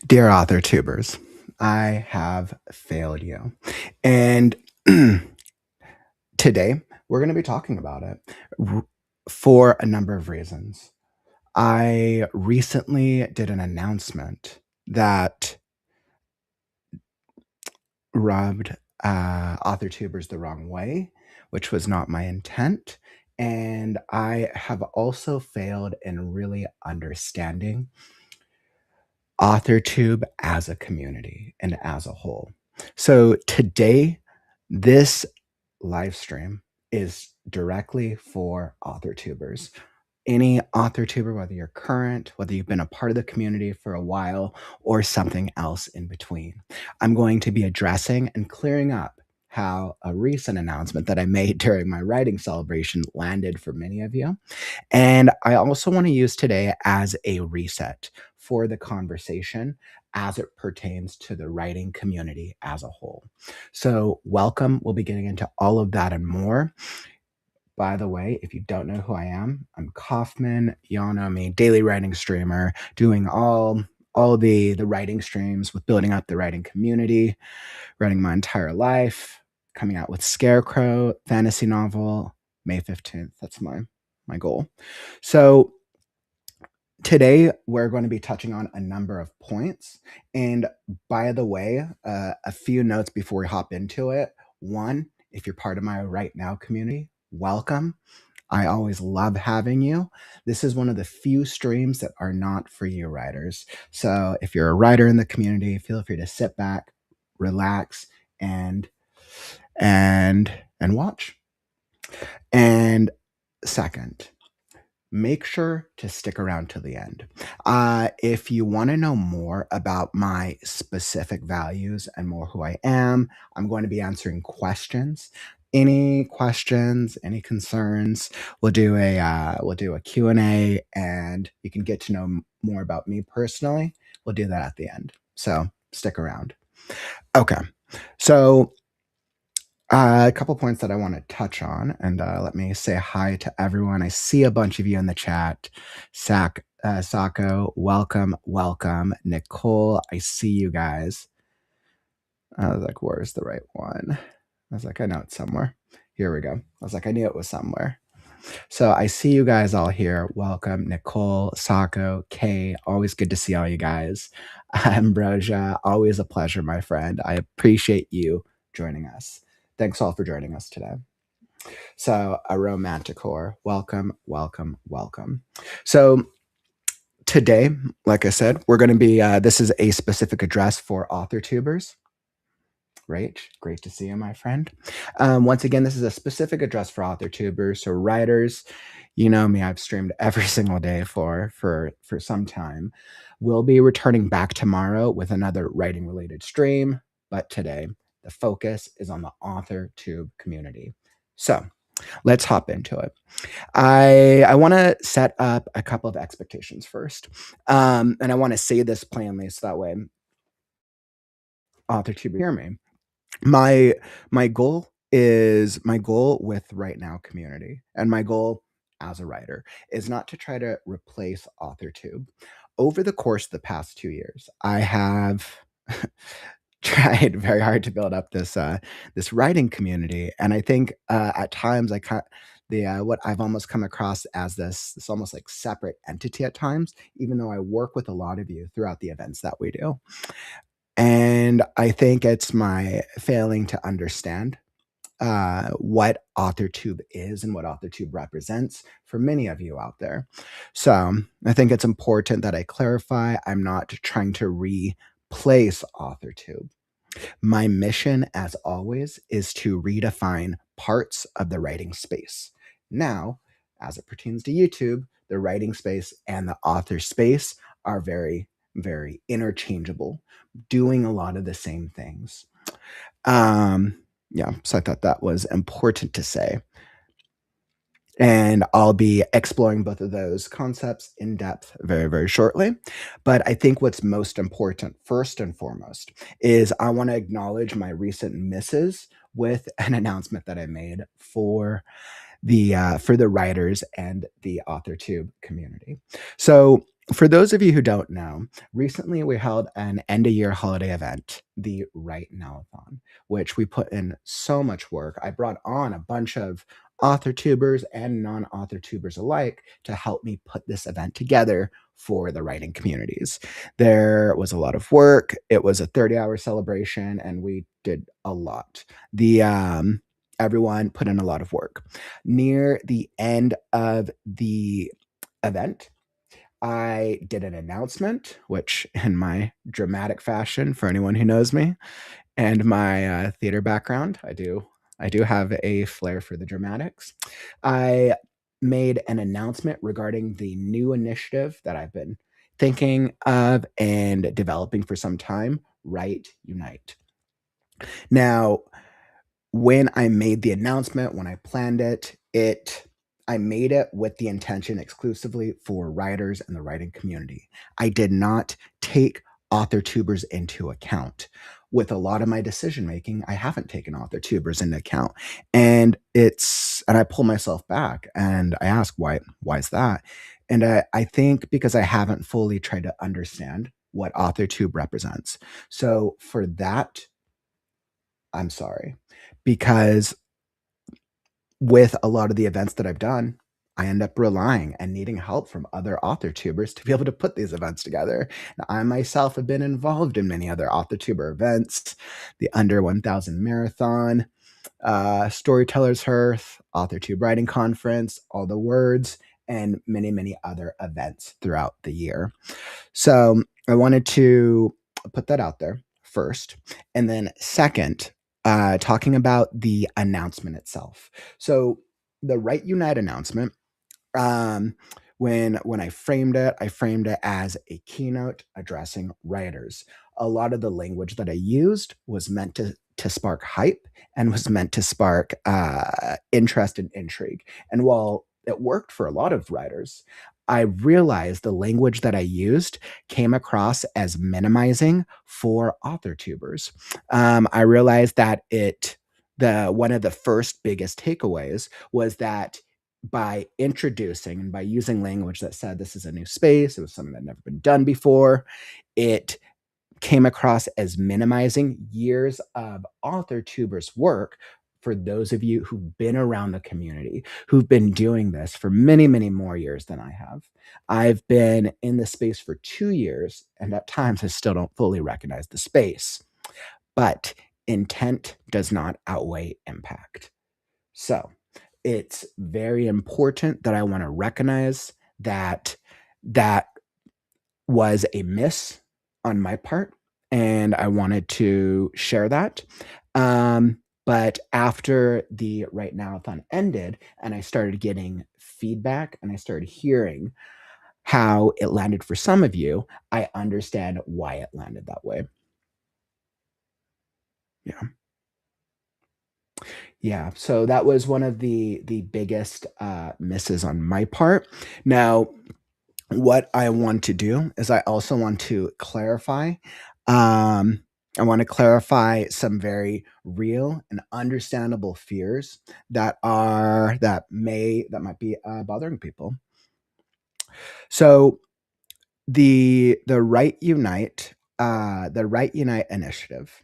Dear Authortubers, I have failed you. And today we're going to be talking about it for a number of reasons. I recently did an announcement that rubbed Authortubers the wrong way, which was not my intent. And I have also failed in really understanding Authortube as a community and as a whole. So today, this live stream is directly for Authortubers. Any Authortuber, whether you're current, whether you've been a part of the community for a while, or something else in between. I'm going to be addressing and clearing up how a recent announcement that I made during my writing celebration landed for many of you. And I also want to use today as a reset for the conversation as it pertains to the writing community as a whole. So, welcome. We'll be getting into all of that and more. By the way, if you don't know who I am, I'm Kaufman. Y'all know me, daily writing streamer, doing all the writing streams with building up the writing community, writing my entire life, coming out with Scarecrow fantasy novel May 15th. That's my goal. So today we're going to be touching on a number of points. And by the way, a few notes before we hop into it. One, if you're part of my Right Now community, welcome. I always love having you. This is one of the few streams that are not for you writers. So if you're a writer in the community, feel free to sit back, relax, and watch. And second, make sure to stick around to the end. If you want to know more about my specific values and more who I am, I'm going to be answering questions. Any questions, any concerns, we'll do a Q&A, and you can get to know more about me personally. We'll do that at the end. So stick around. Okay. So a couple points that I want to touch on, and let me say hi to everyone. I see a bunch of you in the chat. Sako, welcome. Nicole, I see you guys. I was like, where's the right one? I was like, I know it's somewhere. Here we go. I was like, I knew it was somewhere. So I see you guys all here. Welcome, Nicole, Sako, Kay. Always good to see all you guys. Ambrosia, always a pleasure, my friend. I appreciate you joining us. Thanks all for joining us today. So, a romanticor, welcome. So, today, like I said, we're going to be, this is a specific address for Authortubers. Great to see you, my friend. Once again, this is a specific address for Authortubers. So, writers, you know me, I've streamed every single day for some time. We'll be returning back tomorrow with another writing related stream, but today the focus is on the Authortube community. So let's hop into it. I want to set up a couple of expectations first. And I want to say this plainly so that way Authortube hear me. My goal with Right Now community, and my goal as a writer is not to try to replace Authortube. Over the course of the past 2 years, I have tried very hard to build up this writing community, and I think at times I what I've almost come across as this almost like separate entity at times, even though I work with a lot of you throughout the events that we do. And I think it's my failing to understand what Authortube is and what Authortube represents for many of you out there. So I think it's important that I clarify I'm not trying to replace Authortube. My mission, as always, is to redefine parts of the writing space. Now, as it pertains to YouTube, the writing space and the author space are very, very interchangeable, doing a lot of the same things. Yeah, so I thought that was important to say. And I'll be exploring both of those concepts in depth very, very shortly. But I think what's most important, first and foremost, is I want to acknowledge my recent misses with an announcement that I made for the writers and the Authortube community. So For those of you who don't know, recently we held an end of year holiday event, the Right Nowathon, which we put in so much work. I brought on a bunch of author tubers and non-author tubers alike to help me put this event together for the writing communities. There was a lot of work. It was a 30-hour celebration and we did a lot. The Everyone put in a lot of work. Near the end of the event, I did an announcement, which in my dramatic fashion, for anyone who knows me, and my theater background, I do have a flair for the dramatics. I made an announcement regarding the new initiative that I've been thinking of and developing for some time, Write Unite. Now, when I made the announcement, when I planned it, I made it with the intention exclusively for writers and the writing community. I did not take author tubers into account. With a lot of my decision making, I haven't taken author tubers into account. And I pull myself back and I ask why is that? And I think because I haven't fully tried to understand what author tube represents. So for that, I'm sorry. Because with a lot of the events that I've done, I end up relying and needing help from other author tubers to be able to put these events together. Now, I myself have been involved in many other author tuber events, the Under 1000 Marathon, Storytellers Hearth, AuthorTube Writing Conference, All the Words, and many, many other events throughout the year. So I wanted to put that out there first. And then, second, talking about the announcement itself. So, the Right Unite announcement, um, when I framed it as a keynote addressing writers. A lot of the language that I used was meant to spark hype and was meant to spark interest and intrigue. And while it worked for a lot of writers, I realized the language that I used came across as minimizing for author tubers. I realized that the one of the first biggest takeaways was that by introducing and by using language that said this is a new space, it was something that had never been done before, it came across as minimizing years of author tubers work for those of you who've been around the community, who've been doing this for many, many more years than I have. I've been in the space for 2 years, and at times I still don't fully recognize the space. But intent does not outweigh impact. So it's very important that I want to recognize that that was a miss on my part, and I wanted to share that. But after the Right Now-a-thon ended, and I started getting feedback, and I started hearing how it landed for some of you, I understand why it landed that way. Yeah. Yeah, so that was one of the biggest, misses on my part. Now, what I want to do is I also want to clarify, I wanna clarify some very real and understandable fears that might be, bothering people. So, the Right Unite initiative,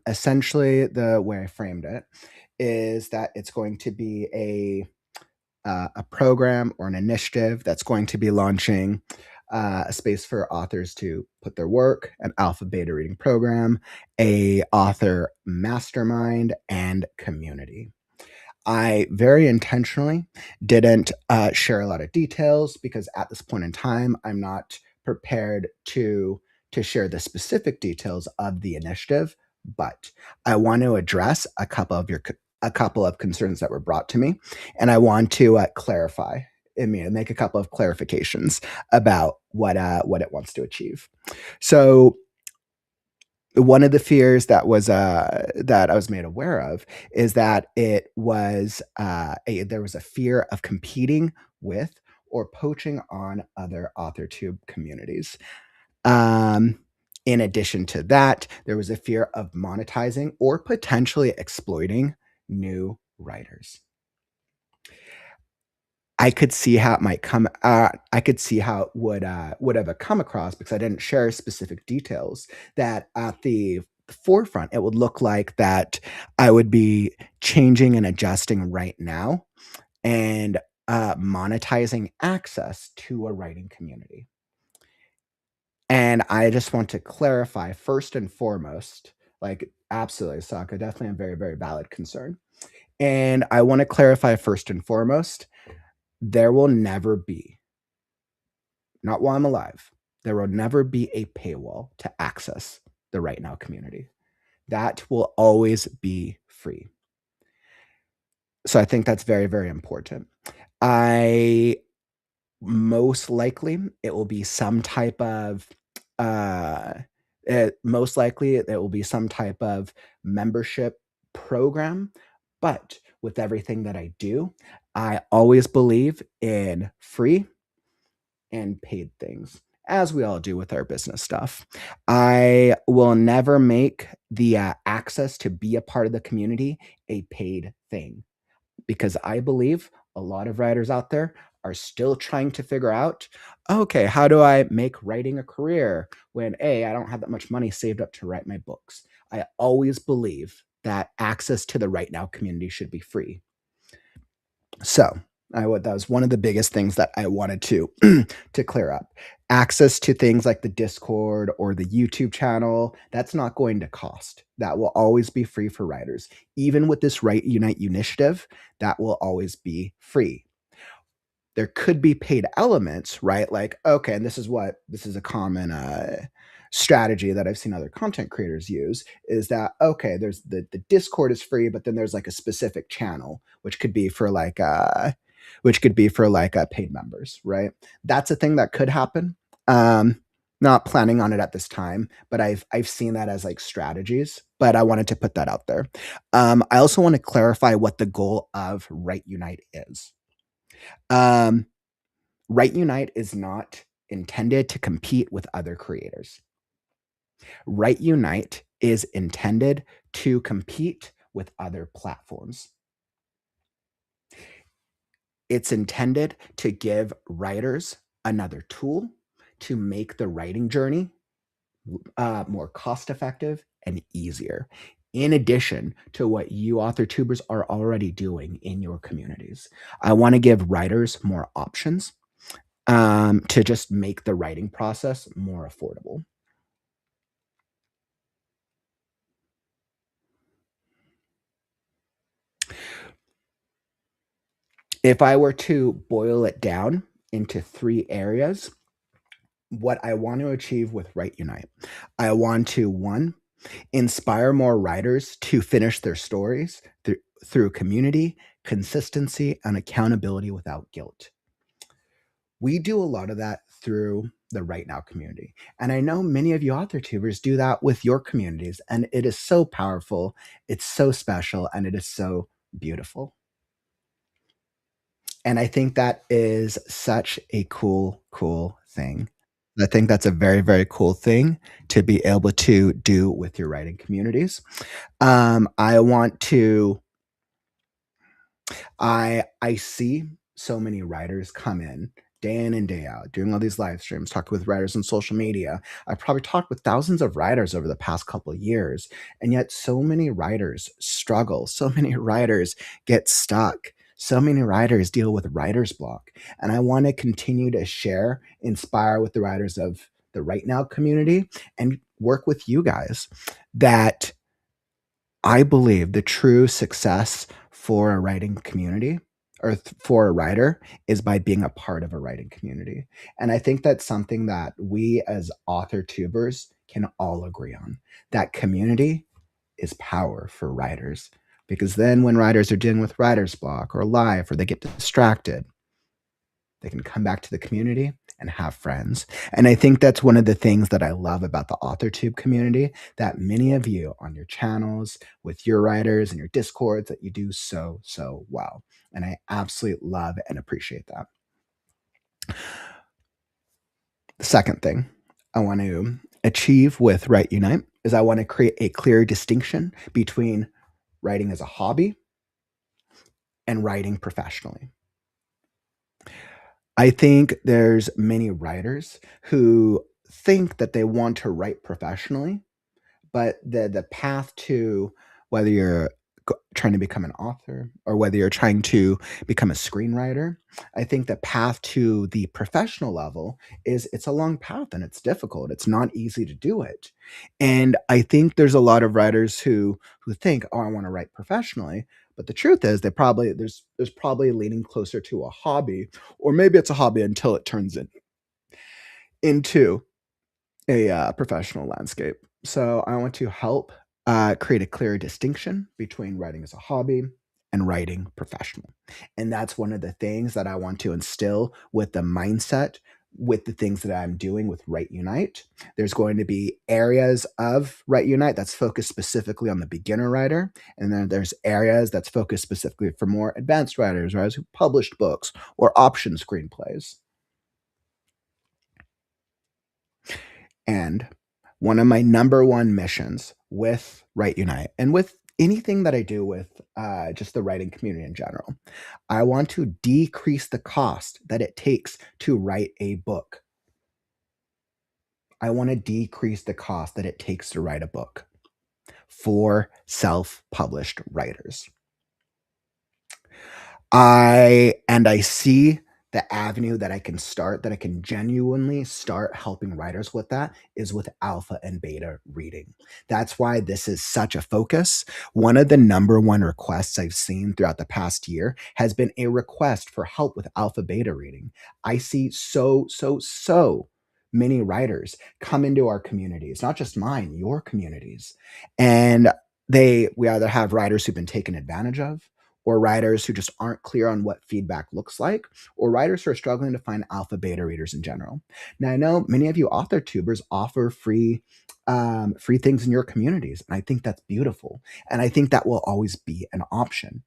essentially, the way I framed it is that it's going to be a program or an initiative that's going to be launching a space for authors to put their work, an alpha beta reading program, a author mastermind, and community. I very intentionally didn't share a lot of details because at this point in time, I'm not prepared to share the specific details of the initiative. But I want to address a couple of concerns that were brought to me, and I want to clarify. I mean, make a couple of clarifications about what it wants to achieve. So one of the fears that I was made aware of is that there was a fear of competing with or poaching on other author tube communities. Um, in addition to that, there was a fear of monetizing or potentially exploiting new writers. I could see how it might come I could see how it would have come across because I didn't share specific details that at the forefront, it would look like that I would be changing and adjusting right now and, monetizing access to a writing community. And I just want to clarify first and foremost, like, absolutely, Sokka, definitely a very, very valid concern. And I wanna clarify first and foremost, there will never be, not while I'm alive, there will never be a paywall to access the Right Now community. That will always be free. So I think that's very, very important. I most likely, it will be some type of, uh, most likely, it will be some type of membership program, but with everything that I do, I always believe in free and paid things, as we all do with our business stuff. I will never make the, access to be a part of the community a paid thing because I believe a lot of writers out there are still trying to figure out, okay, how do I make writing a career when A, I don't have that much money saved up to write my books. I always believe that access to the Right Now community should be free. So that was one of the biggest things that I wanted to to clear up. Access to things like the Discord or the YouTube channel, that's not going to cost. That will always be free for writers. Even with this Write Unite initiative, that will always be free. There could be paid elements, right? Like, okay, and this is a common strategy that I've seen other content creators use is that okay, there's the Discord is free, but then there's like a specific channel which could be for like paid members, right? That's a thing that could happen. Um, Not planning on it at this time, but I've seen that as like strategies. But I wanted to put that out there. I also want to clarify what the goal of Write Unite is. Um, Write Unite is not intended to compete with other creators. Write Unite is intended to compete with other platforms. It's intended to give writers another tool to make the writing journey more cost effective and easier. In addition to what you author tubers are already doing in your communities, I want to give writers more options to just make the writing process more affordable. If I were to boil it down into 3 areas, what I want to achieve with Write Unite, I want to 1, inspire more writers to finish their stories through community, consistency, and accountability without guilt. We do a lot of that through the Right Now community. And I know many of you author tubers do that with your communities, and it is so powerful, it's so special, and it is so beautiful. And I think that is such a cool, cool thing. I think that's a very, very cool thing to be able to do with your writing communities. I want to I see so many writers come in and day out, doing all these live streams, talking with writers on social media. I've probably talked with thousands of writers over the past couple of years, and yet so many writers struggle. So many writers get stuck. So many writers deal with writer's block. And I want to continue to share, inspire with the writers of the Right Now community and work with you guys that I believe the true success for a writing community or for a writer is by being a part of a writing community. And I think that's something that we as author tubers can all agree on. That community is power for writers because then when writers are dealing with writer's block or life or they get distracted, they can come back to the community and have friends. And I think that's one of the things that I love about the AuthorTube community that many of you on your channels, with your writers and your discords, that you do so, so well. And I absolutely love and appreciate that. The second thing I want to achieve with Write Unite is I want to create a clear distinction between writing as a hobby and writing professionally. I think there's many writers who think that they want to write professionally, but the path to whether you're trying to become an author or whether you're trying to become a screenwriter, I think the path to the professional level is it's a long path and it's difficult. It's not easy to do it. And I think there's a lot of writers who think, "Oh, I want to write professionally." But the truth is they probably there's probably leaning closer to a hobby, or maybe it's a hobby until it turns into a professional landscape. So I want to help create a clear distinction between writing as a hobby and writing professional. And that's one of the things that I want to instill with the mindset with the things that I'm doing with Write Unite. There's going to be areas of Write Unite that's focused specifically on the beginner writer. And then there's areas that's focused specifically for more advanced writers who published books or option screenplays. And one of my number one missions with Write Unite and with anything that I do with just the writing community in general, I want to decrease the cost that it takes to write a book. I want to decrease the cost that it takes to write a book for self published writers. I see the avenue that I can start, that I can genuinely start helping writers with that is with alpha and beta reading. That's why this is such a focus. One of the number one requests I've seen throughout the past year has been a request for help with alpha beta reading. I see so many writers come into our communities, not just mine, your communities. And we either have writers who've been taken advantage of, or writers who just aren't clear on what feedback looks like, or writers who are struggling to find alpha beta readers in general. Now, I know many of you Authortubers offer free things in your communities, and I think that's beautiful. And I think that will always be an option.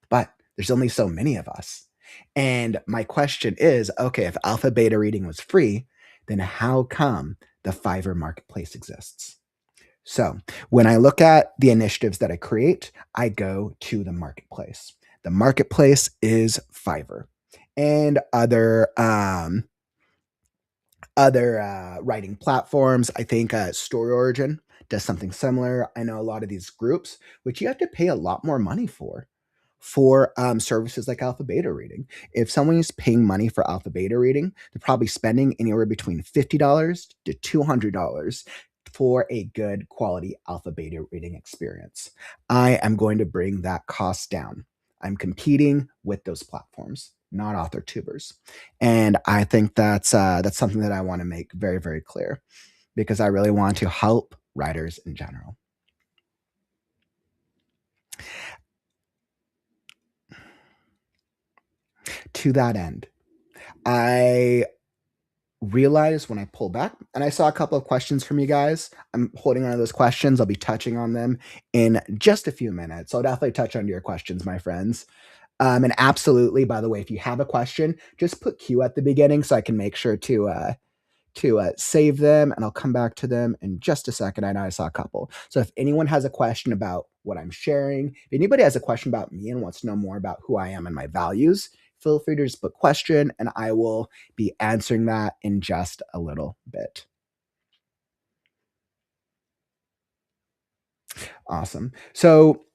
But there's only so many of us. And my question is, okay, if alpha beta reading was free, then how come the Fiverr marketplace exists? So when I look at the initiatives that I create, I go to the marketplace. The marketplace is Fiverr and other writing platforms. I think Story Origin does something similar. I know a lot of these groups, which you have to pay a lot more money for services like alpha beta reading. If someone is paying money for alpha beta reading, they're probably spending anywhere between $50 to $200 for a good quality alpha beta reading experience. I am going to bring that cost down. I'm competing with those platforms, not Authortubers, and I think that's something that I want to make very clear because I really want to help writers in general. To that end, I realized when I pulled back, and I saw a couple of questions from you guys. I'm holding on to those questions. I'll be touching on them in just a few minutes. So I'll definitely touch on your questions, my friends. And absolutely, by the way, if you have a question, just put Q at the beginning so I can make sure to save them, and I'll come back to them in just a second. I know I saw a couple. So if anyone has a question about what I'm sharing, if anybody has a question about me and wants to know more about who I am and my values, feel free to just put question, and I will be answering that in just a little bit. Awesome. So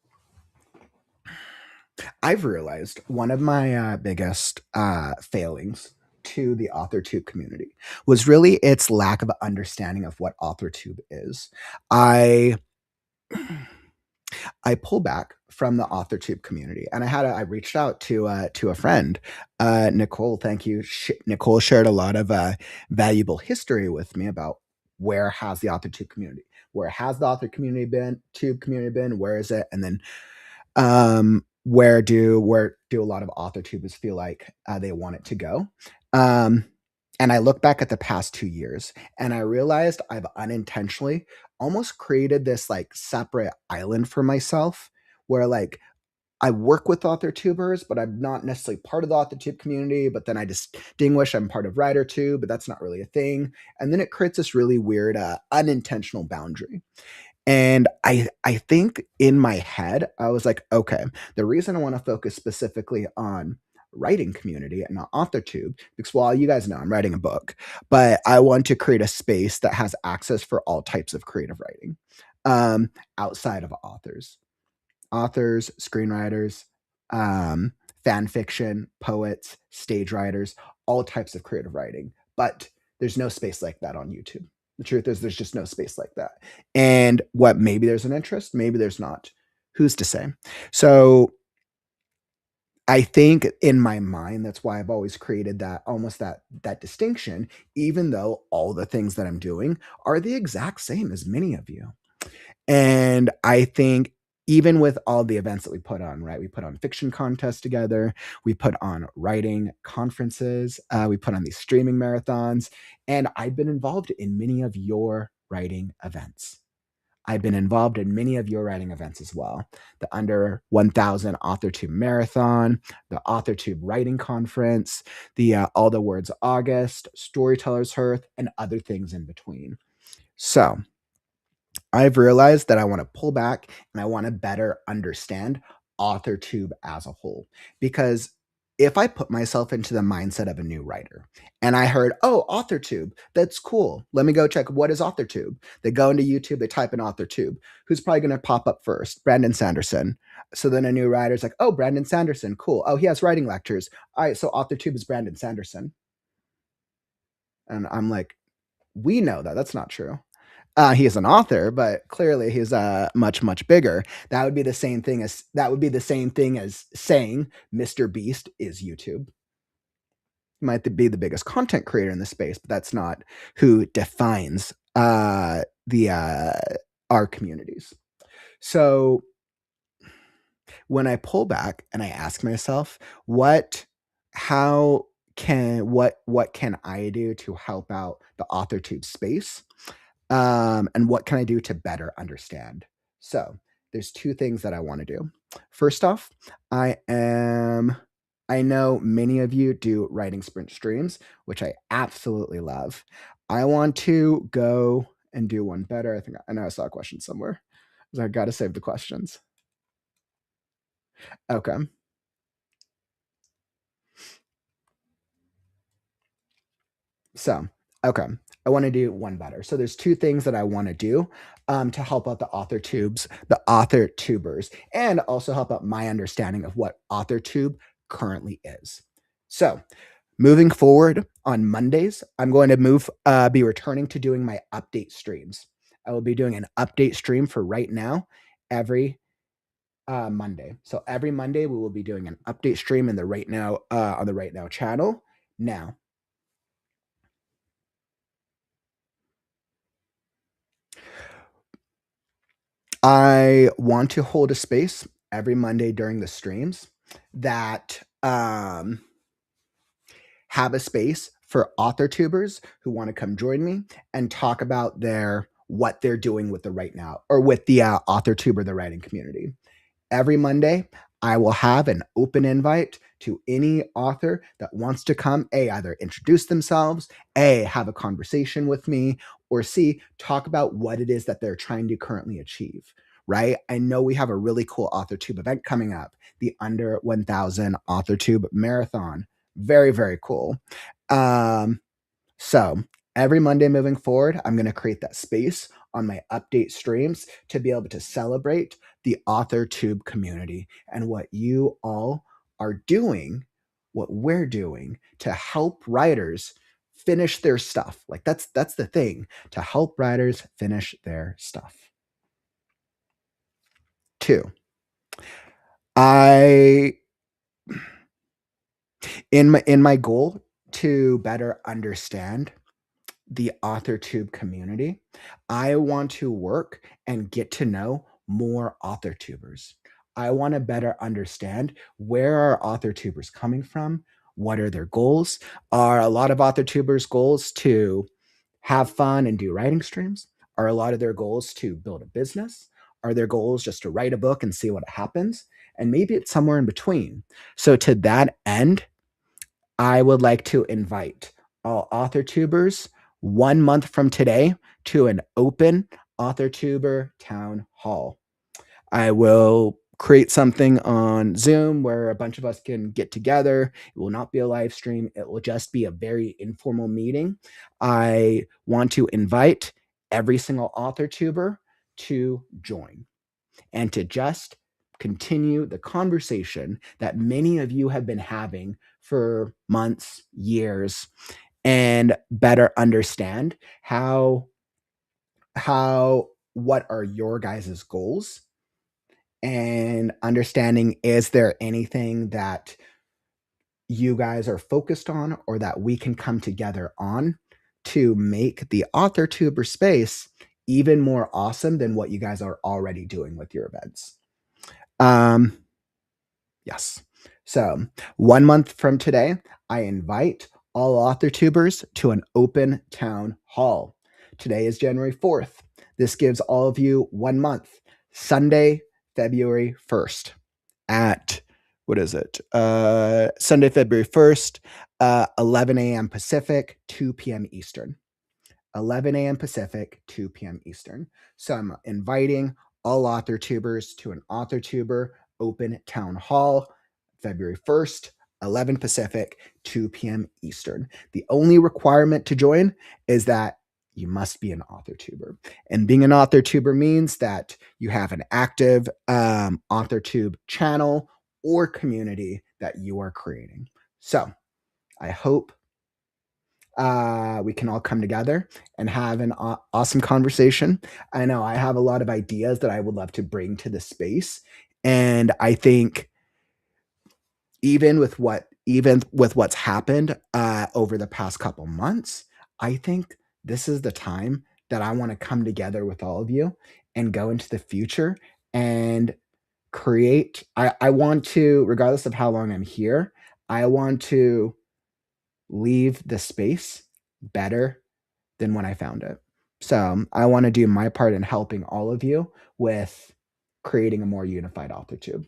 I've realized one of my biggest failings to the AuthorTube community was really its lack of understanding of what AuthorTube is. I I pull back from the AuthorTube community, and I reached out to a friend, Nicole. Thank you, Nicole shared a lot of valuable history with me about where has the author community been, tube community been, where is it, and then where do a lot of author tubers feel like they want it to go? Um, and I look back at the past 2 years, and I realized I've unintentionally almost created this like separate island for myself, where like I work with author tubers, but I'm not necessarily part of the author tube community. But then I distinguish I'm part of writer tube, but that's not really a thing. And then it creates this really weird unintentional boundary. And I think in my head, I was like, okay, the reason I want to focus specifically on writing community and not AuthorTube because, well, you guys know I'm writing a book, but I want to create a space that has access for all types of creative writing um, outside of authors, screenwriters, um, fan fiction, poets, stage writers, all types of creative writing. But there's no space like that on YouTube. The truth is, there's just no space like that. And what maybe there's an interest, maybe there's not. Who's to say? So I think in my mind, that's why I've always created that almost that distinction, even though all the things that I'm doing are the exact same as many of you. And I think even with all the events that we put on, right? We put on fiction contests together, we put on writing conferences, we put on these streaming marathons, and I've been involved in many of your writing events. I've been involved in many of your writing events as well. The Under 1000 AuthorTube Marathon, the AuthorTube Writing Conference, the All the Words August, Storytellers Hearth, and other things in between. So I've realized that I want to pull back and I want to better understand AuthorTube as a whole. Because if I put myself into the mindset of a new writer and I heard, oh, AuthorTube, that's cool. Let me go check what is AuthorTube. They go into YouTube, they type in AuthorTube. Who's probably going to pop up first? Brandon Sanderson. So then a new writer's like, oh, Brandon Sanderson, cool. Oh, he has writing lectures. All right, so AuthorTube is Brandon Sanderson. And I'm like, we know that. That's not true. He is an author, but clearly he's much bigger. That would be the same thing as saying Mr. Beast is YouTube. He might be the biggest content creator in the space, but that's not who defines the our communities. So when I pull back and I ask myself, how what can I do to help out the AuthorTube space? And what can I do to better understand? So there's two things that I want to do. First off, I know many of you do writing sprint streams, which I absolutely love. I want to go and do one better. I know I saw a question somewhere. So I got to save the questions. Okay. So, okay, I want to do one better. So there's two things that I want to do to help out the author tubers, and also help out my understanding of what AuthorTube currently is. So moving forward on Mondays, I'm going to be returning to doing my update streams. I will be doing an update stream for right now every Monday. So every Monday we will be doing an update stream in the Right Now on the Right Now channel. Now, I want to hold a space every Monday during the streams that have a space for author tubers who want to come join me and talk about what they're doing with the Right Now or with the author tuber, the writing community. Every Monday, I will have an open invite to any author that wants to come, A, either introduce themselves, A, have a conversation with me, or C, talk about what it is that they're trying to currently achieve, right? I know we have a really cool AuthorTube event coming up, the Under 1000 AuthorTube Marathon. Very cool. Um, so every Monday moving forward, I'm going to create that space on my update streams to be able to celebrate the AuthorTube community and what you all are doing, what we're doing to help writers finish their stuff. Like that's the thing, to help writers finish their stuff. Two, I in my goal to better understand the AuthorTube community, I want to work and get to know more AuthorTubers. I want to better understand where are AuthorTubers coming from? What are their goals? Are a lot of AuthorTubers' goals to have fun and do writing streams? Are a lot of their goals to build a business? Are their goals just to write a book and see what happens? And maybe it's somewhere in between. So, to that end, I would like to invite all AuthorTubers 1 month from today to an open AuthorTuber town hall. I will create something on Zoom where a bunch of us can get together. It will not be a live stream. It will just be a very informal meeting. I want to invite every single author tuber to join and to just continue the conversation that many of you have been having for months, years, and better understand how what are your guys' goals, and understanding, is there anything that you guys are focused on or that we can come together on to make the author tuber space even more awesome than what you guys are already doing with your events. um yes. So 1 month from today, I invite all author tubers to an open town hall. Today is January 4th. This gives all of you 1 month, Sunday, February 1st at, what is it? Sunday, February 1st, 11 a.m. Pacific, 2 p.m. Eastern. 11 a.m. Pacific, 2 p.m. Eastern. So I'm inviting all author tubers to an author tuber open town hall, February 1st, 11 Pacific, 2 p.m. Eastern. The only requirement to join is that you must be an author tuber. And being an author tuber means that you have an active author tube channel or community that you are creating. So I hope we can all come together and have an awesome conversation. I know I have a lot of ideas that I would love to bring to the space. And I think even with what's happened over the past couple months, I think this is the time that I want to come together with all of you and go into the future and create. I want to, regardless of how long I'm here, I want to leave the space better than when I found it. So I want to do my part in helping all of you with creating a more unified author tube.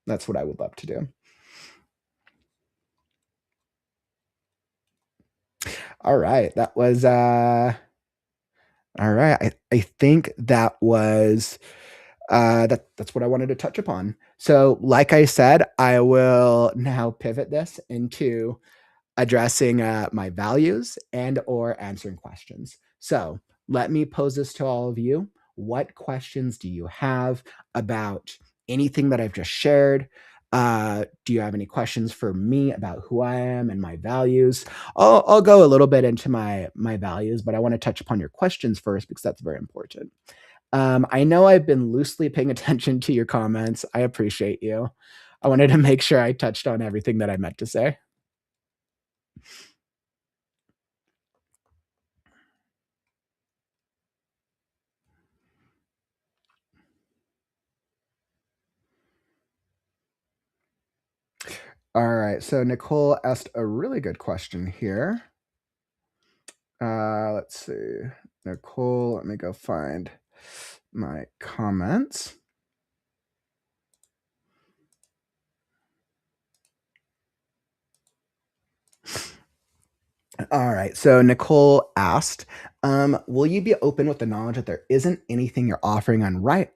That's what I would love to do. All right. That was all right. I think that was that's what I wanted to touch upon. So like I said, I will now pivot this into addressing my values and or answering questions. So let me pose this to all of you. What questions do you have about anything that I've just shared? Do you have any questions for me about who I am and my values? I'll go a little bit into my values, but I want to touch upon your questions first because that's very important. I know I've been loosely paying attention to your comments. I appreciate you. I wanted to make sure I touched on everything that I meant to say. All right. So Nicole asked a really good question here. Let's see. Nicole, let me go find my comments. All right. So Nicole asked, "Will you be open with the knowledge that there isn't anything you're offering on Right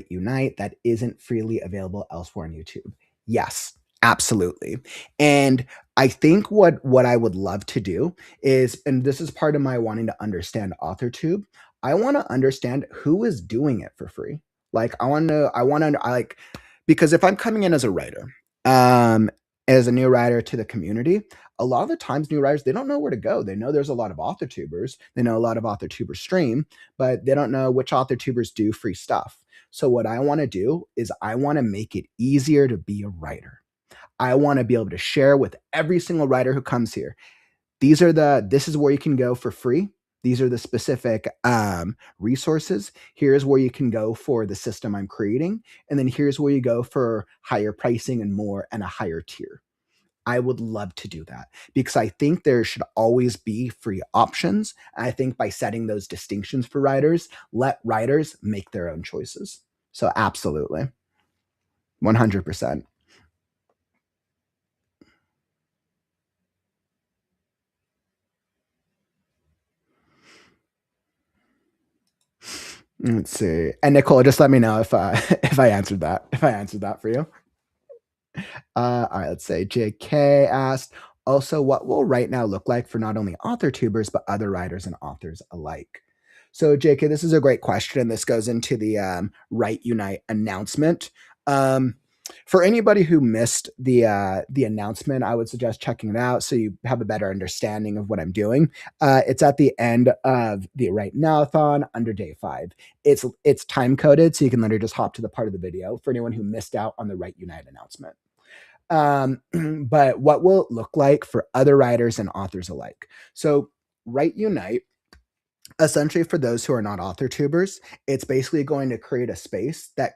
Unite that isn't freely available elsewhere on YouTube?" Yes, absolutely. And I think what I would love to do is, and this is part of my wanting to understand AuthorTube. I want to understand who is doing it for free. Like I want to, I like, because if I'm coming in as a writer, um, as a new writer to the community, a lot of the times new writers, they don't know where to go. They know there's a lot of author tubers, they know a lot of author tubers stream, but they don't know which author tubers do free stuff. So what I want to do is I want to make it easier to be a writer. I want to be able to share with every single writer who comes here, this is where you can go for free. These are the specific resources. Here's where you can go for the system I'm creating, and then here's where you go for higher pricing and more and a higher tier. I would love to do that because I think there should always be free options. I think by setting those distinctions for writers, let writers make their own choices. So absolutely. 100%. Let's see. And Nicole, just let me know if if I answered that. If I answered that for you. All right, let's say JK asked, also, what will right now look like for not only author tubers, but other writers and authors alike? So, JK, this is a great question. This goes into the Write Unite announcement. Um, for anybody who missed the announcement, I would suggest checking it out so you have a better understanding of what I'm doing. It's at the end of the Right Now-a-thon under day 5. It's time coded, so you can literally just hop to the part of the video for anyone who missed out on the Write Unite announcement. But what will it look like for other writers and authors alike? So, Write Unite, essentially for those who are not author tubers, it's basically going to create a space that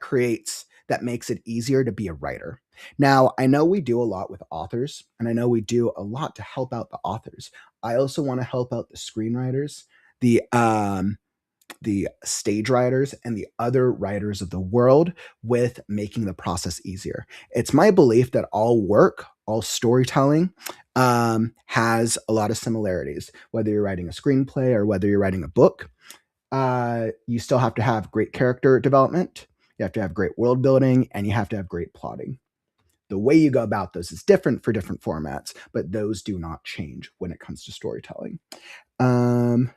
makes it easier to be a writer. Now, I know we do a lot with authors, and I know we do a lot to help out the authors. I also want to help out the screenwriters, the stage writers and the other writers of the world with making the process easier. It's my belief that all work, all storytelling has a lot of similarities. Whether you're writing a screenplay or whether you're writing a book, you still have to have great character development, you have to have great world building, and you have to have great plotting. The way you go about those is different for different formats, but those do not change when it comes to storytelling. Um,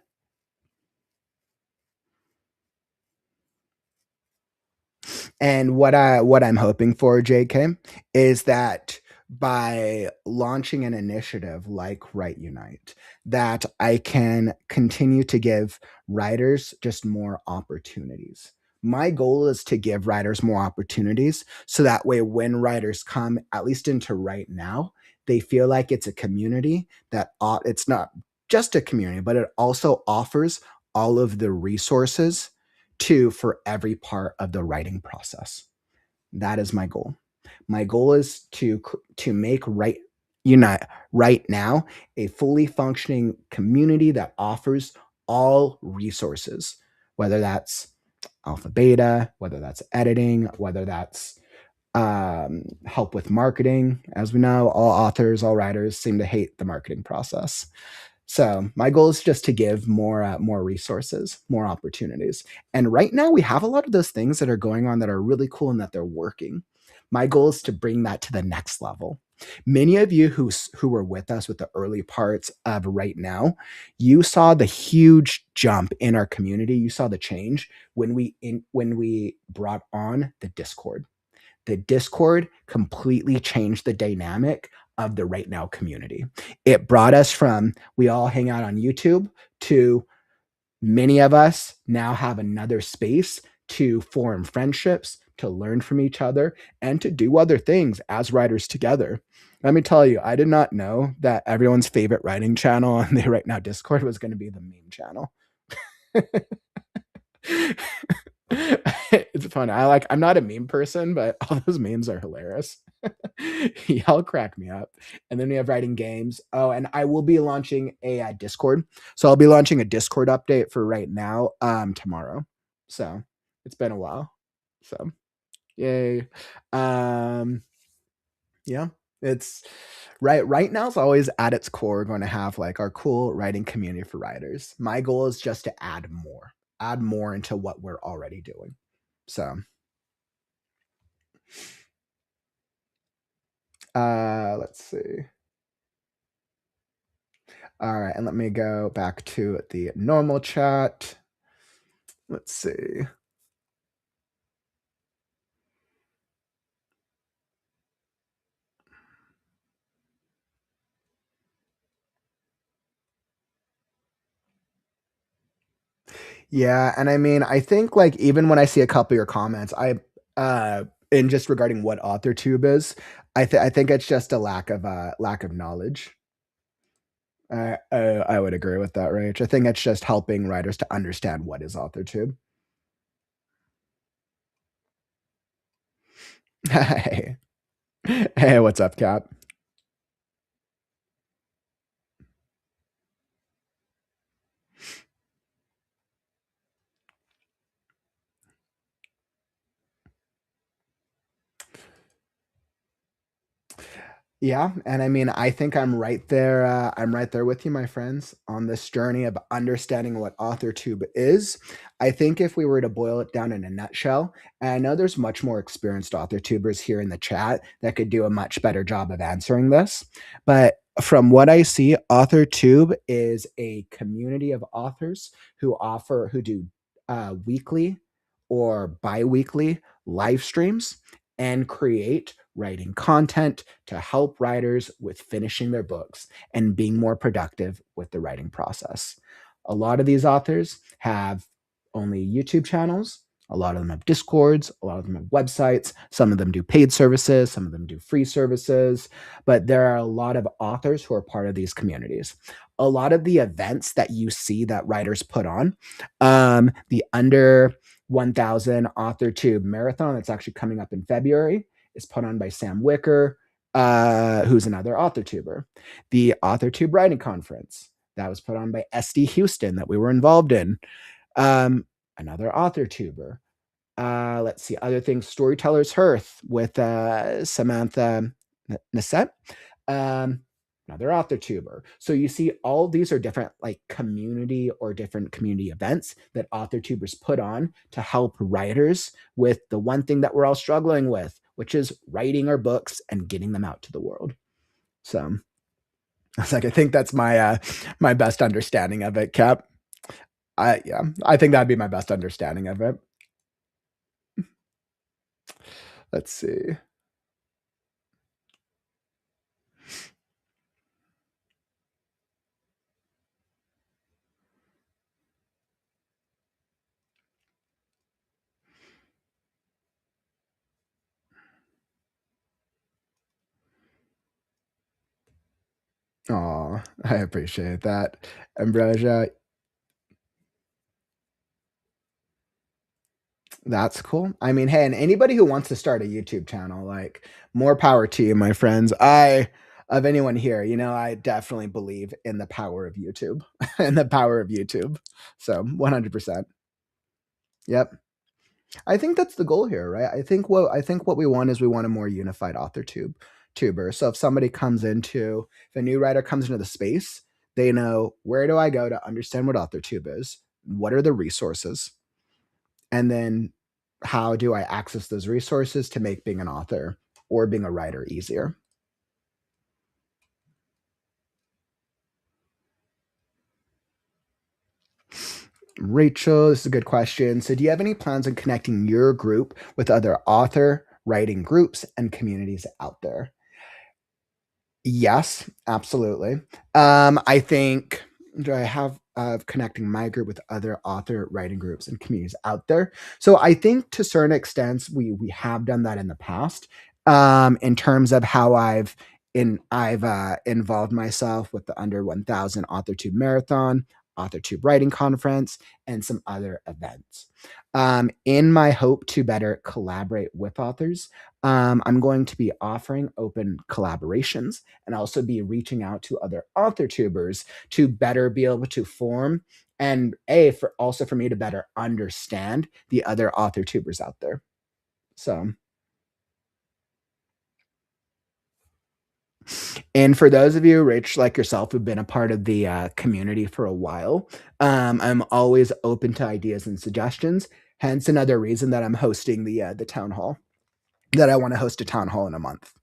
And what I'm hoping for, JK, is that by launching an initiative like Write Unite, that I can continue to give writers just more opportunities. My goal is to give writers more opportunities so that way when writers come, at least into right now, they feel like it's a community that it's not just a community, but it also offers all of the resources for every part of the writing process. That is my goal. My goal is to make Unite right now a fully functioning community that offers all resources, whether that's alpha beta, whether that's editing, whether that's help with marketing. As we know, all authors, all writers seem to hate the marketing process. So my goal is just to give more resources, more opportunities. And right now we have a lot of those things that are going on that are really cool and that they're working. My goal is to bring that to the next level. Many of you who were with us with the early parts of Right Now, you saw the huge jump in our community. You saw the change when we brought on the Discord. The Discord completely changed the dynamic of the Right Now community. It brought us from we all hang out on YouTube to many of us now have another space to form friendships, to learn from each other, and to do other things as writers together. Let me tell you, I did not know that everyone's favorite writing channel on the Right Now Discord was going to be the meme channel. It's fun. I'm not a meme person, but all those memes are hilarious. Y'all crack me up. And then we have writing games. Oh, and I will be launching a Discord. So I'll be launching a Discord update for Right Now tomorrow. So it's been a while. So yay. Um yeah. It's right now it's always at its core going to have like our cool writing community for writers. My goal is just to add more into what we're already doing. So let's see. All right, and let me go back to the normal chat. Let's see. Yeah, and I mean, I think like even when I see a couple of your comments, in just regarding what AuthorTube is, I think it's just a lack of knowledge. I would agree with that, Rach. I think it's just helping writers to understand what is AuthorTube. Hey, hey, what's up, Cap? Yeah, and I mean, I think I'm right there with you, my friends, on this journey of understanding what AuthorTube is. I think if we were to boil it down in a nutshell, and I know there's much more experienced AuthorTubers here in the chat that could do a much better job of answering this, but from what I see, AuthorTube is a community of authors who do weekly or bi-weekly live streams and create writing content to help writers with finishing their books and being more productive with the writing process. A lot of these authors have only YouTube channels. A lot of them have Discords. A lot of them have websites. Some of them do paid services. Some of them do free services. But there are a lot of authors who are part of these communities. A lot of the events that you see that writers put on, the Under 1000 AuthorTube Marathon that's actually coming up in February, is put on by Sam Wicker, who's another AuthorTuber. The AuthorTube Writing Conference that was put on by SD Houston that we were involved in, um, another AuthorTuber. Let's see, other things. Storyteller's Hearth with Samantha Nassette. Um, Another AuthorTuber. So you see, all these are different like community or different community events that AuthorTubers put on to help writers with the one thing that we're all struggling with, which is writing our books and getting them out to the world. So it's like I think that's my best understanding of it, Cap. I think that'd be my best understanding of it. Let's see. Oh, I appreciate that. Ambrosia, that's cool. I mean, hey, and anybody who wants to start a YouTube channel, like more power to you, my friends. Of anyone here, I definitely believe in the power of YouTube and the power of YouTube. So 100%. Yep. I think that's the goal here, right? I think what we want is we want a more unified author tuber. So if a new writer comes into the space, they know, where do I go to understand what AuthorTube is? What are the resources? And then how do I access those resources to make being an author or being a writer easier? Rachel, this is a good question. So, do you have any plans on connecting your group with other author writing groups and communities out there? Yes, absolutely. I think do I have connecting my group with other author writing groups and communities out there? So I think to certain extents we have done that in the past. In terms of how I've involved myself with the Under 1000 AuthorTube Marathon, AuthorTube Writing Conference, and some other events. In my hope to better collaborate with authors, I'm going to be offering open collaborations and also be reaching out to other author tubers to better be able to form and for me to better understand the other author tubers out there. So, and for those of you, Rich, like yourself, who've been a part of the community for a while, I'm always open to ideas and suggestions. Hence, another reason that I'm hosting the town hall. That I want to host a town hall in a month.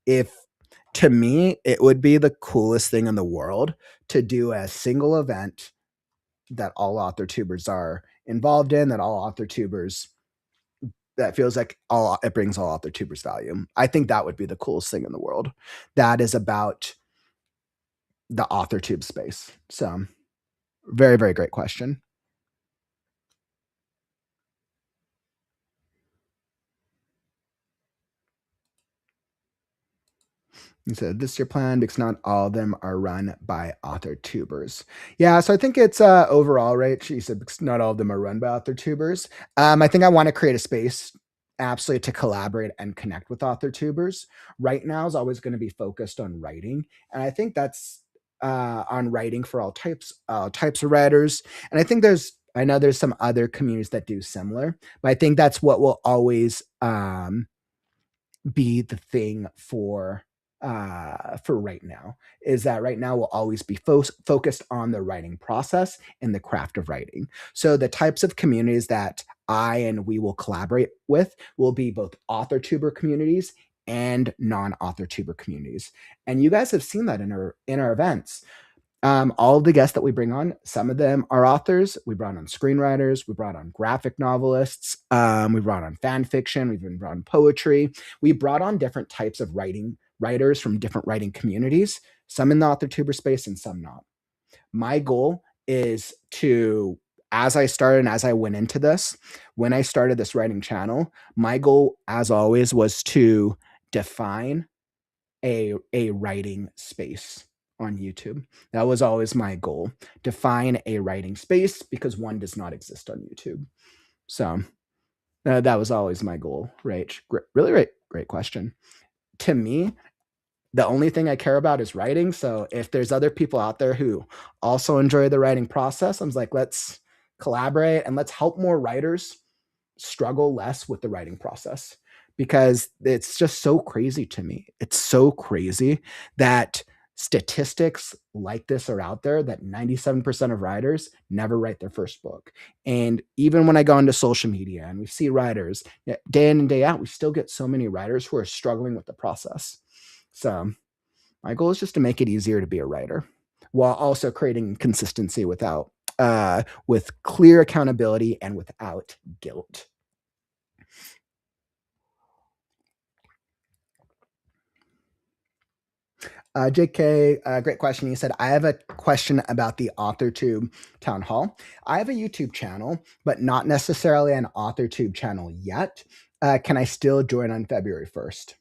If To me, it would be the coolest thing in the world to do a single event that all author tubers are involved in, that all author tubers that feels like all it brings all author tubers value. I think that would be the coolest thing in the world. That is about the author tube space. So very, very great question. He said, "This is your plan because not all of them are run by author tubers." Yeah, so I think it's overall, right? She said because not all of them are run by author tubers. I think I want to create a space absolutely to collaborate and connect with author tubers. Right now is always going to be focused on writing, and I think that's on writing for all types of writers. And I know there's some other communities that do similar, but I think that's what will always be the thing for for right now, is that right now we'll always be focused on the writing process and the craft of writing. So the types of communities that I and we will collaborate with will be both author tuber communities and non-author tuber communities. And you guys have seen that in our events. All of the guests that we bring on, some of them are authors. We brought on screenwriters. We brought on graphic novelists. We brought on fan fiction. We've been brought on poetry. We brought on different types of writers from different writing communities, some in the author tuber space and some not. My goal is to, as I started and as I went into this, when I started this writing channel, my goal, as always, was to define a writing space on YouTube. That was always my goal. Define a writing space because one does not exist on YouTube. So that was always my goal, right? Really great question. To me, the only thing I care about is writing. So if there's other people out there who also enjoy the writing process, I'm like, let's collaborate and let's help more writers struggle less with the writing process, because it's just so crazy to me. It's so crazy that statistics like this are out there, that 97% of writers never write their first book. And even when I go into social media and we see writers day in and day out, we still get so many writers who are struggling with the process. So my goal is just to make it easier to be a writer while also creating consistency with clear accountability and without guilt. JK, great question. He said, I have a question about the AuthorTube Town Hall. I have a YouTube channel, but not necessarily an AuthorTube channel yet. Can I still join on February 1st?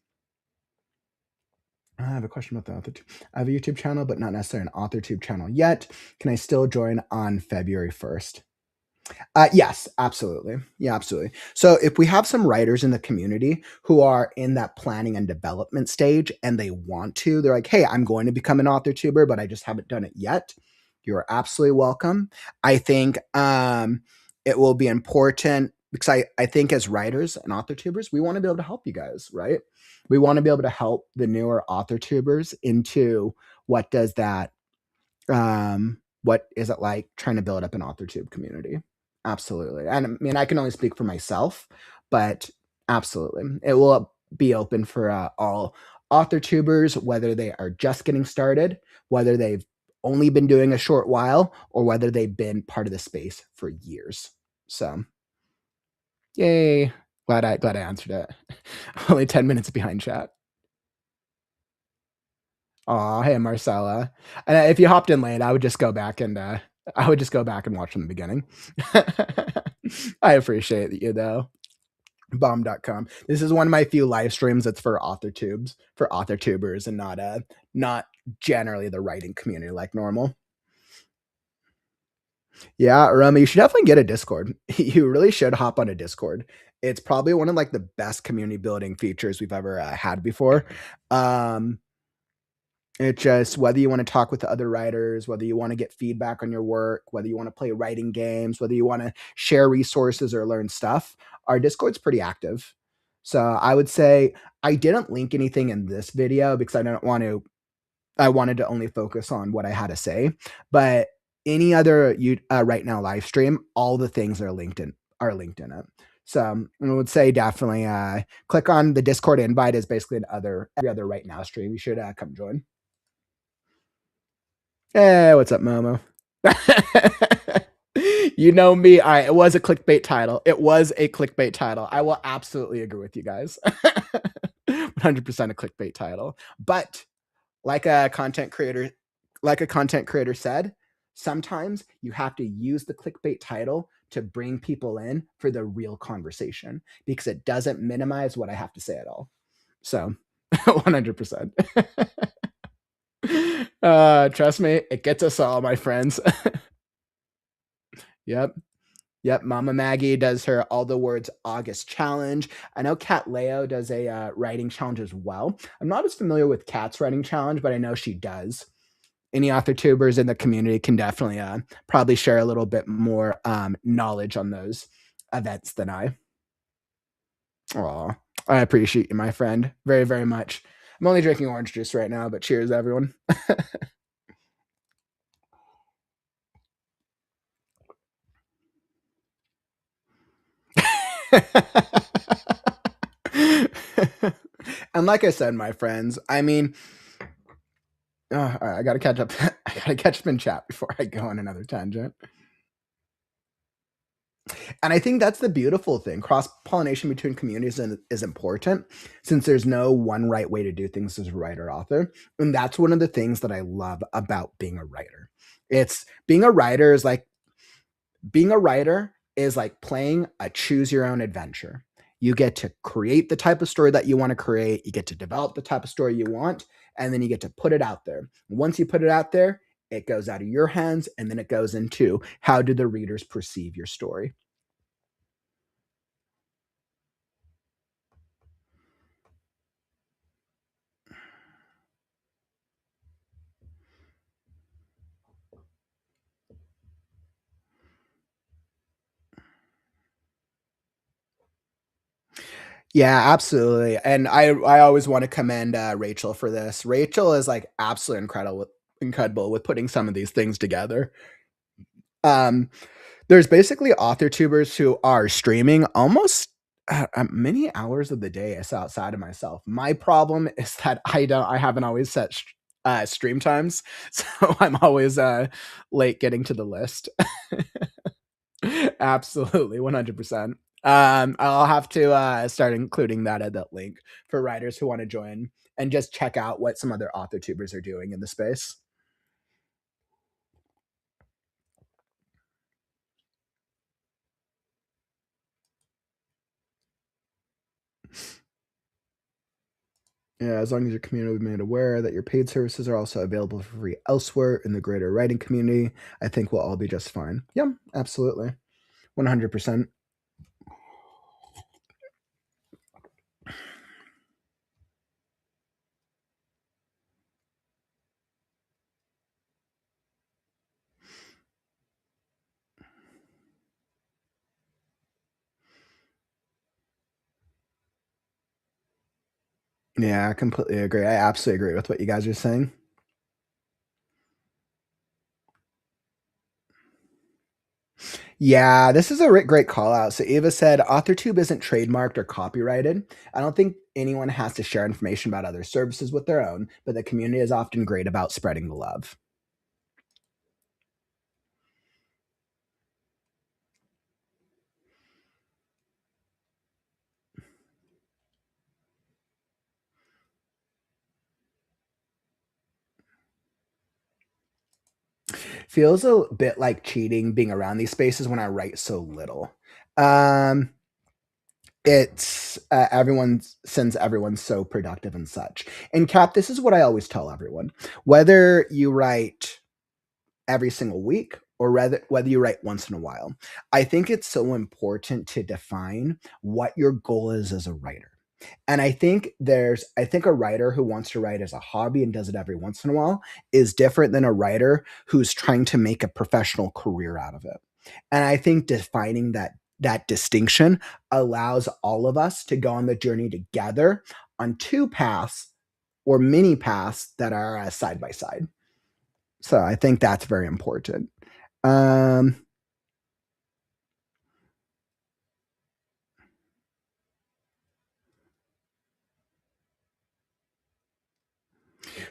I have a question about the AuthorTube. I have a YouTube channel, but not necessarily an AuthorTube channel yet. Can I still join on February 1st? Yes, absolutely. Yeah, absolutely. So if we have some writers in the community who are in that planning and development stage and they want to, they're like, hey, I'm going to become an author tuber, but I just haven't done it yet. You're absolutely welcome. I think it will be important because I think as writers and author tubers, we want to be able to help you guys, right? We want to be able to help the newer author tubers into what does that what is it like trying to build up an authortube community. Absolutely. And I mean, I can only speak for myself, but absolutely it will be open for all author tubers, whether they are just getting started, whether they've only been doing a short while, or whether they've been part of the space for years. So yay, glad I answered it. Only 10 minutes behind chat. Aw, hey, Marcella. And if you hopped in late, I would just go back and watch from the beginning. I appreciate you though. Bomb.com. This is one of my few live streams that's for author tubers, and not generally the writing community like normal. Yeah, Roma, you should definitely get a Discord. You really should hop on a Discord. It's probably one of like the best community building features we've ever had before. Um, It just, whether you want to talk with other writers, whether you want to get feedback on your work, whether you want to play writing games, whether you want to share resources or learn stuff, our Discord's pretty active. So I would say I didn't link anything in this video because I wanted to only focus on what I had to say. But any other right now live stream, all the things are linked in it. So I would say definitely click on the Discord invite is basically every other right now stream. You should come join. Hey, what's up, Momo? You know me. All right, it was a clickbait title. It was a clickbait title. I will absolutely agree with you guys. 100% a clickbait title. But like a content creator, said, sometimes you have to use the clickbait title to bring people in for the real conversation because it doesn't minimize what I have to say at all. So 100%. Trust me, it gets us all, my friends. Yep. Yep. Mama Maggie does her All the Words August challenge. I know Kat Leo does a writing challenge as well. I'm not as familiar with Kat's writing challenge, but I know she does. Any author tubers in the community can definitely probably share a little bit more knowledge on those events than I. Aw, I appreciate you, my friend, very, very much. I'm only drinking orange juice right now, but cheers, everyone. And like I said, my friends, I mean, all right, I gotta catch up. I gotta catch up in chat before I go on another tangent. And I think that's the beautiful thing. Cross pollination between communities is important since there's no one right way to do things as a writer author. And that's one of the things that I love about being a writer. It's being a writer is like being a writer is like playing a choose your own adventure. You get to create the type of story that you want to create, you get to develop the type of story you want, and then you get to put it out there. Once you put it out there, it goes out of your hands and then it goes into how do the readers perceive your story. Yeah, absolutely. And I always want to commend Rachel for this. Rachel is like absolutely incredible with putting some of these things together. Um, there's basically author tubers who are streaming almost many hours of the day as outside of myself. My problem is that I haven't always set stream times, so I'm always late getting to the list. Absolutely, 100%. I'll have to start including that at that link for writers who want to join and just check out what some other author tubers are doing in the space. Yeah, as long as your community will be made aware that your paid services are also available for free elsewhere in the greater writing community, I think we'll all be just fine. Yeah, absolutely. 100%. Yeah, I completely agree. I absolutely agree with what you guys are saying. Yeah, this is a great call out. So Eva said, AuthorTube isn't trademarked or copyrighted. I don't think anyone has to share information about other services with their own, but the community is often great about spreading the love. Feels a bit like cheating being around these spaces when I write so little. Um, it's everyone's since everyone's so productive and such. And Cap, this is what I always tell everyone: whether you write every single week or rather whether you write once in a while, I think it's so important to define what your goal is as a writer. And I think a writer who wants to write as a hobby and does it every once in a while is different than a writer who's trying to make a professional career out of it. And I think defining that distinction allows all of us to go on the journey together on two paths or many paths that are side by side. So I think that's very important. Um,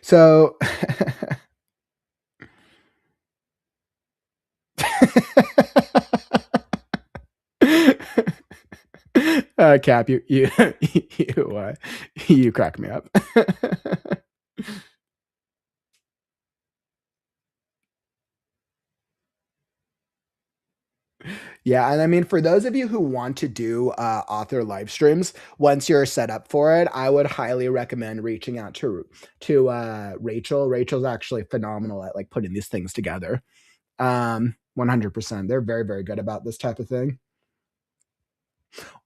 so Cap, you crack me up. Yeah, and I mean, for those of you who want to do author live streams, once you're set up for it, I would highly recommend reaching out to Rachel. Rachel's actually phenomenal at like putting these things together. 100%. They're very, very good about this type of thing.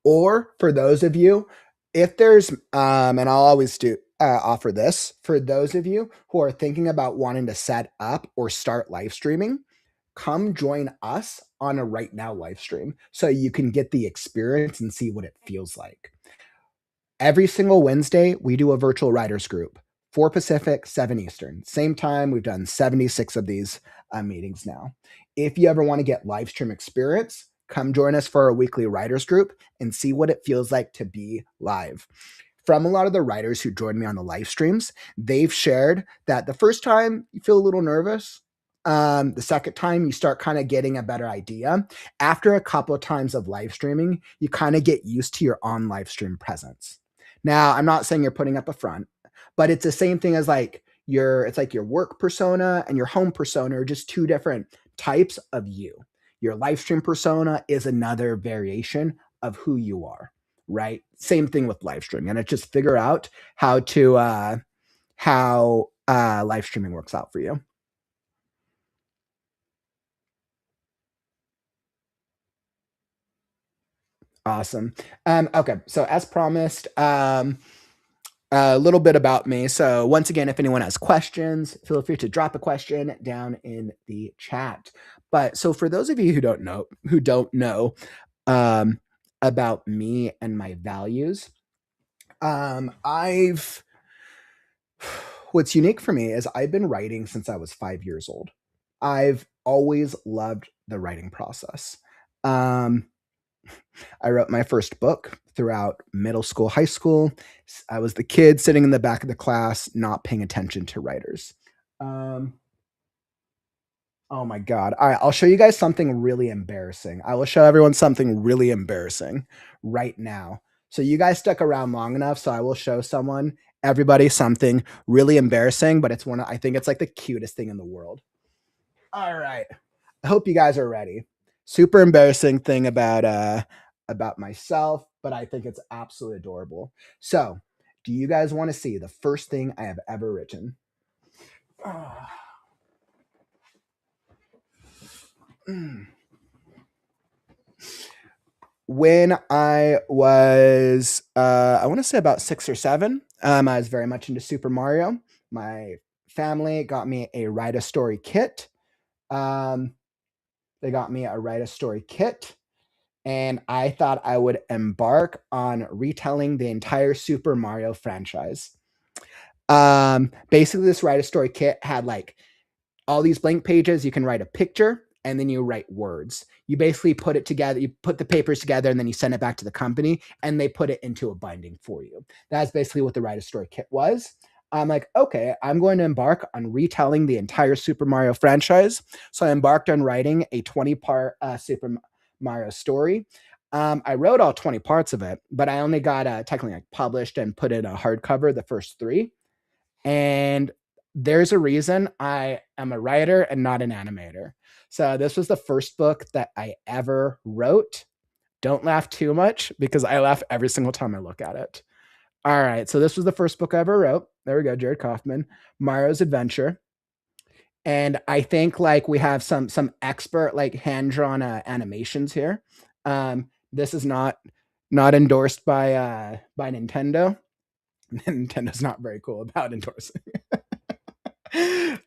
Or for those of you, if there's, and I'll always do offer this for those of you who are thinking about wanting to set up or start live streaming, come join us on a right now live stream so you can get the experience and see what it feels like. Every single Wednesday, we do a virtual writers group, 4 Pacific, 7 Eastern. Same time, we've done 76 of these meetings now. If you ever want to get live stream experience, come join us for our weekly writers group and see what it feels like to be live. From a lot of the writers who joined me on the live streams, they've shared that the first time you feel a little nervous. The second time you start kind of getting a better idea. After a couple of times of live streaming, you kind of get used to your on live stream presence. Now, I'm not saying you're putting up a front, but it's the same thing as like it's like your work persona and your home persona are just two different types of you. Your live stream persona is another variation of who you are, right? Same thing with live streaming. And it's just figure out how live streaming works out for you. Awesome. Okay, so as promised, a little bit about me. So once again, if anyone has questions, feel free to drop a question down in the chat. But so for those of you who don't know um, about me and my values, I've what's unique for me is I've been writing since I was 5 years old. I've always loved the writing process. Um, I wrote my first book throughout middle school, high school. I was the kid sitting in the back of the class, not paying attention to writers. Um, oh my God. All right, I'll show you guys something really embarrassing. I will show everyone something really embarrassing right now. So you guys stuck around long enough, so I will show everybody something really embarrassing, but I think it's like the cutest thing in the world. All right. I hope you guys are ready. Super embarrassing thing about myself, but I think it's absolutely adorable. So, do you guys want to see the first thing I have ever written? When I was, I want to say about 6 or 7, I was very much into Super Mario. My family got me a write a story kit. Um, they got me a write a story kit, and I thought I would embark on retelling the entire Super Mario franchise. Basically, this write a story kit had like all these blank pages. You can write a picture and then you write words. You basically put it together, you put the papers together, and then you send it back to the company and they put it into a binding for you. That's basically what the write a story kit was. I'm like, okay, I'm going to embark on retelling the entire Super Mario franchise. So I embarked on writing a 20-part Super Mario story. I wrote all 20 parts of it, but I only got technically like published and put in a hardcover the first 3. And there's a reason I am a writer and not an animator. So this was the first book that I ever wrote. Don't laugh too much because I laugh every single time I look at it. All right, so this was the first book I ever wrote. There we go, Jared Kaufman, Mario's Adventure. And I think like we have some expert like hand drawn animations here. This is not endorsed by Nintendo. Nintendo's not very cool about endorsing.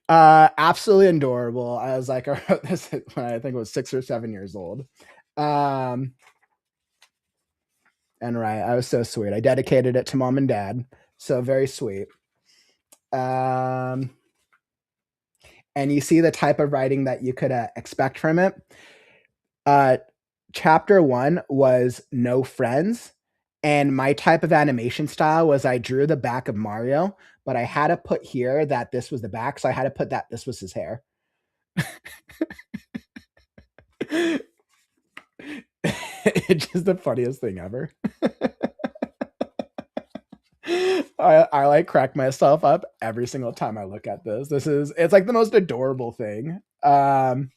Absolutely adorable. I was like, I wrote this when I think it was 6 or 7 years old. And right, I was so sweet. I dedicated it to mom and dad. So very sweet. Um, and you see the type of writing that you could expect from it. Uh, chapter 1 was no friends. And my type of animation style was I drew the back of Mario, but I had to put here that this was the back. So I had to put that this was his hair. It's just the funniest thing ever. I like crack myself up every single time I look at this. It's like the most adorable thing. And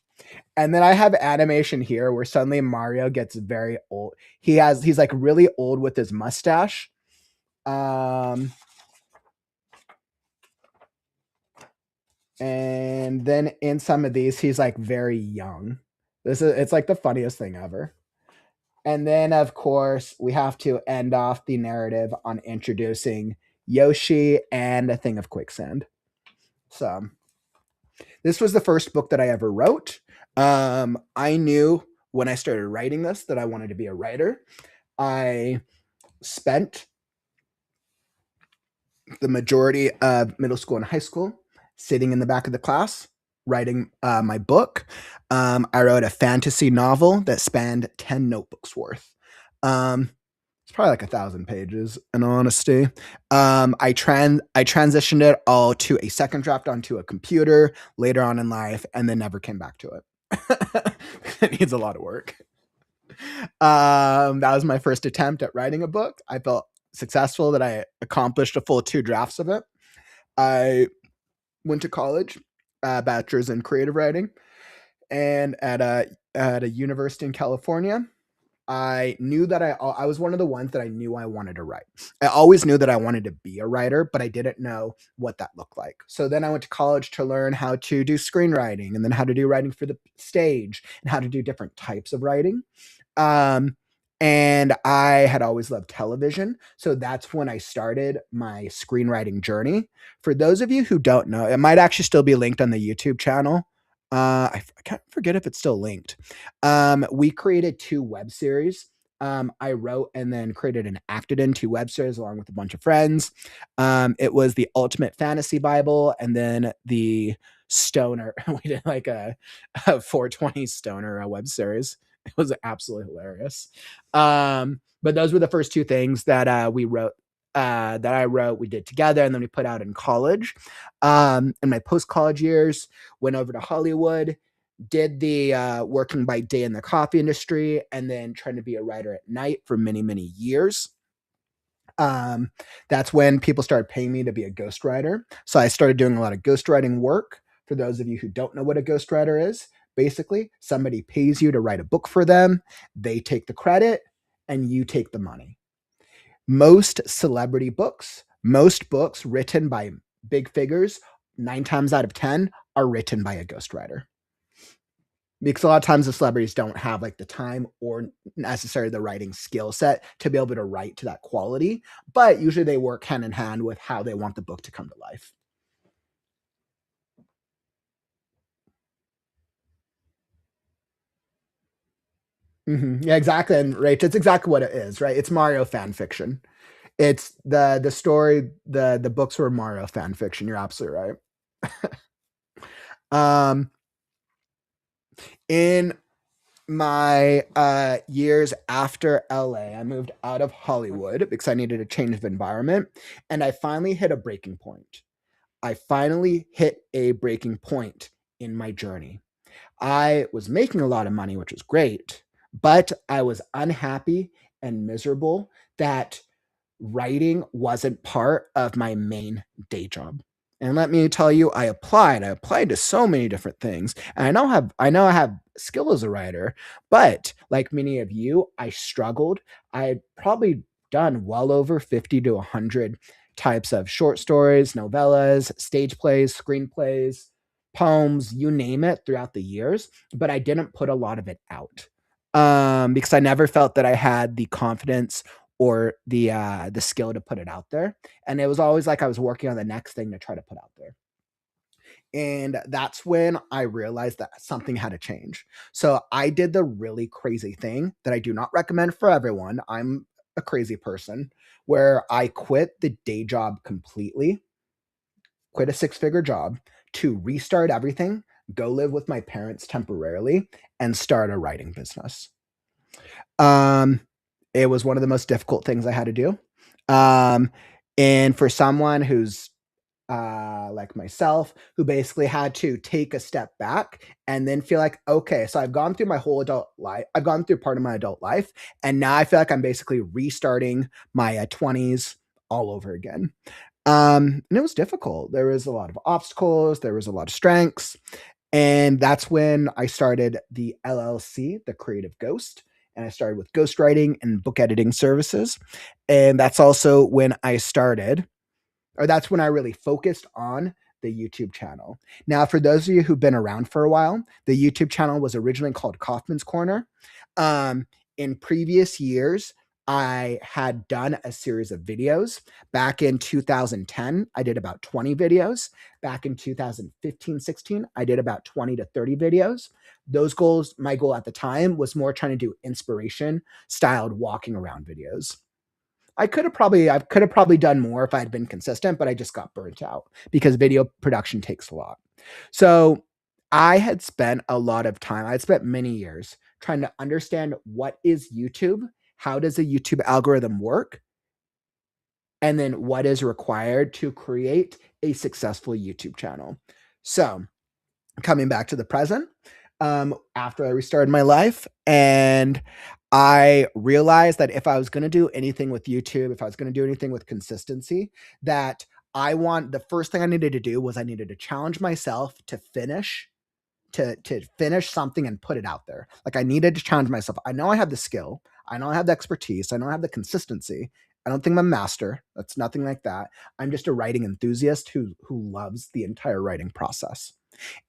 then I have animation here where suddenly Mario gets very old. He's like really old with his mustache. And then in some of these, he's like very young. It's like the funniest thing ever. And then, of course, we have to end off the narrative on introducing Yoshi and a thing of quicksand. So, this was the first book that I ever wrote. I knew when I started writing this that I wanted to be a writer. I spent the majority of middle school and high school, sitting in the back of the class, writing my book. I wrote a fantasy novel that spanned 10 notebooks worth. Um, it's probably like 1,000 pages, in honesty. I transitioned it all to a second draft onto a computer later on in life, and then never came back to it. It needs a lot of work. That was my first attempt at writing a book. I felt successful that I accomplished a full 2 drafts of it. I went to college, bachelor's in creative writing, and at a university in California. I knew that I was one of the ones that I knew I wanted to write. I always knew that I wanted to be a writer, but I didn't know what that looked like. So then I went to college to learn how to do screenwriting and then how to do writing for the stage and how to do different types of writing. Um, and I had always loved television. So that's when I started my screenwriting journey. For those of you who don't know, it might actually still be linked on the YouTube channel. I can't forget if it's still linked. We created 2 web series. I wrote and then created and acted in 2 web series along with a bunch of friends. It was the Ultimate Fantasy Bible and then the Stoner. We did like a 420 Stoner web series. It was absolutely hilarious. But those were the first 2 things that we wrote. That I wrote, we did together, and then we put out in college. In my post college years, went over to Hollywood, did the working by day in the coffee industry, and then trying to be a writer at night for many, many years. Um, that's when people started paying me to be a ghostwriter. So I started doing a lot of ghostwriting work. For those of you who don't know what a ghostwriter is, basically somebody pays you to write a book for them. They take the credit and you take the money. Most celebrity books, most books written by big figures, 9 times out of 10 are written by a ghostwriter. Because a lot of times the celebrities don't have like the time or necessarily the writing skill set to be able to write to that quality, but usually they work hand in hand with how they want the book to come to life. Yeah, exactly. And right, it's exactly what it is, right? It's Mario fan fiction. It's the story, the books were Mario fan fiction. You're absolutely right. Um, in my years after LA, I moved out of Hollywood because I needed a change of environment, and I finally hit a breaking point. I finally hit a breaking point in my journey. I was making a lot of money, which was great, but I was unhappy and miserable that writing wasn't part of my main day job. And let me tell you, I applied. I applied to so many different things. And I know I have skill as a writer, but like many of you, I struggled. I had probably done well over 50 to 100 types of short stories, novellas, stage plays, screenplays, poems, you name it throughout the years, but I didn't put a lot of it out. Because I never felt that I had the confidence or the skill to put it out there. And it was always like I was working on the next thing to try to put out there. And that's when I realized that something had to change. So I did the really crazy thing that I do not recommend for everyone. I'm a crazy person where I quit the day job completely, quit a 6 figure job to restart everything, go live with my parents temporarily, and start a writing business. Um, it was one of the most difficult things I had to do. Um, and for someone who's like myself, who basically had to take a step back and then feel like, okay, so I've gone through my whole adult life, I've gone through part of my adult life, and now I feel like I'm basically restarting my 20s all over again. And it was difficult. There was a lot of obstacles, there was a lot of strengths, and that's when I started the LLC, the Creative Ghost. And I started with ghostwriting and book editing services. And that's also when I started, or that's when I really focused on the YouTube channel. Now, for those of you who've been around for a while, the YouTube channel was originally called Kaufman's Corner. Um, in previous years, I had done a series of videos. Back in 2010, I did about 20 videos. Back in 2015, 16, I did about 20 to 30 videos. Those goals, my goal at the time was more trying to do inspiration styled walking around videos. I could have probably done more if I had been consistent, but I just got burnt out because video production takes a lot. So I had spent a lot of time, I'd spent many years trying to understand what is YouTube, how does a YouTube algorithm work, and then what is required to create a successful YouTube channel. So coming back to the present, after I restarted my life, and I realized that if I was going to do anything with YouTube, if I was going to do anything with consistency, that the first thing I needed to do was I needed to challenge myself to finish something and put it out there. Like I needed to challenge myself. I know I have the skill. I know I have the expertise. I know I have the consistency. I don't think I'm a master. That's nothing like that. I'm just a writing enthusiast who loves the entire writing process.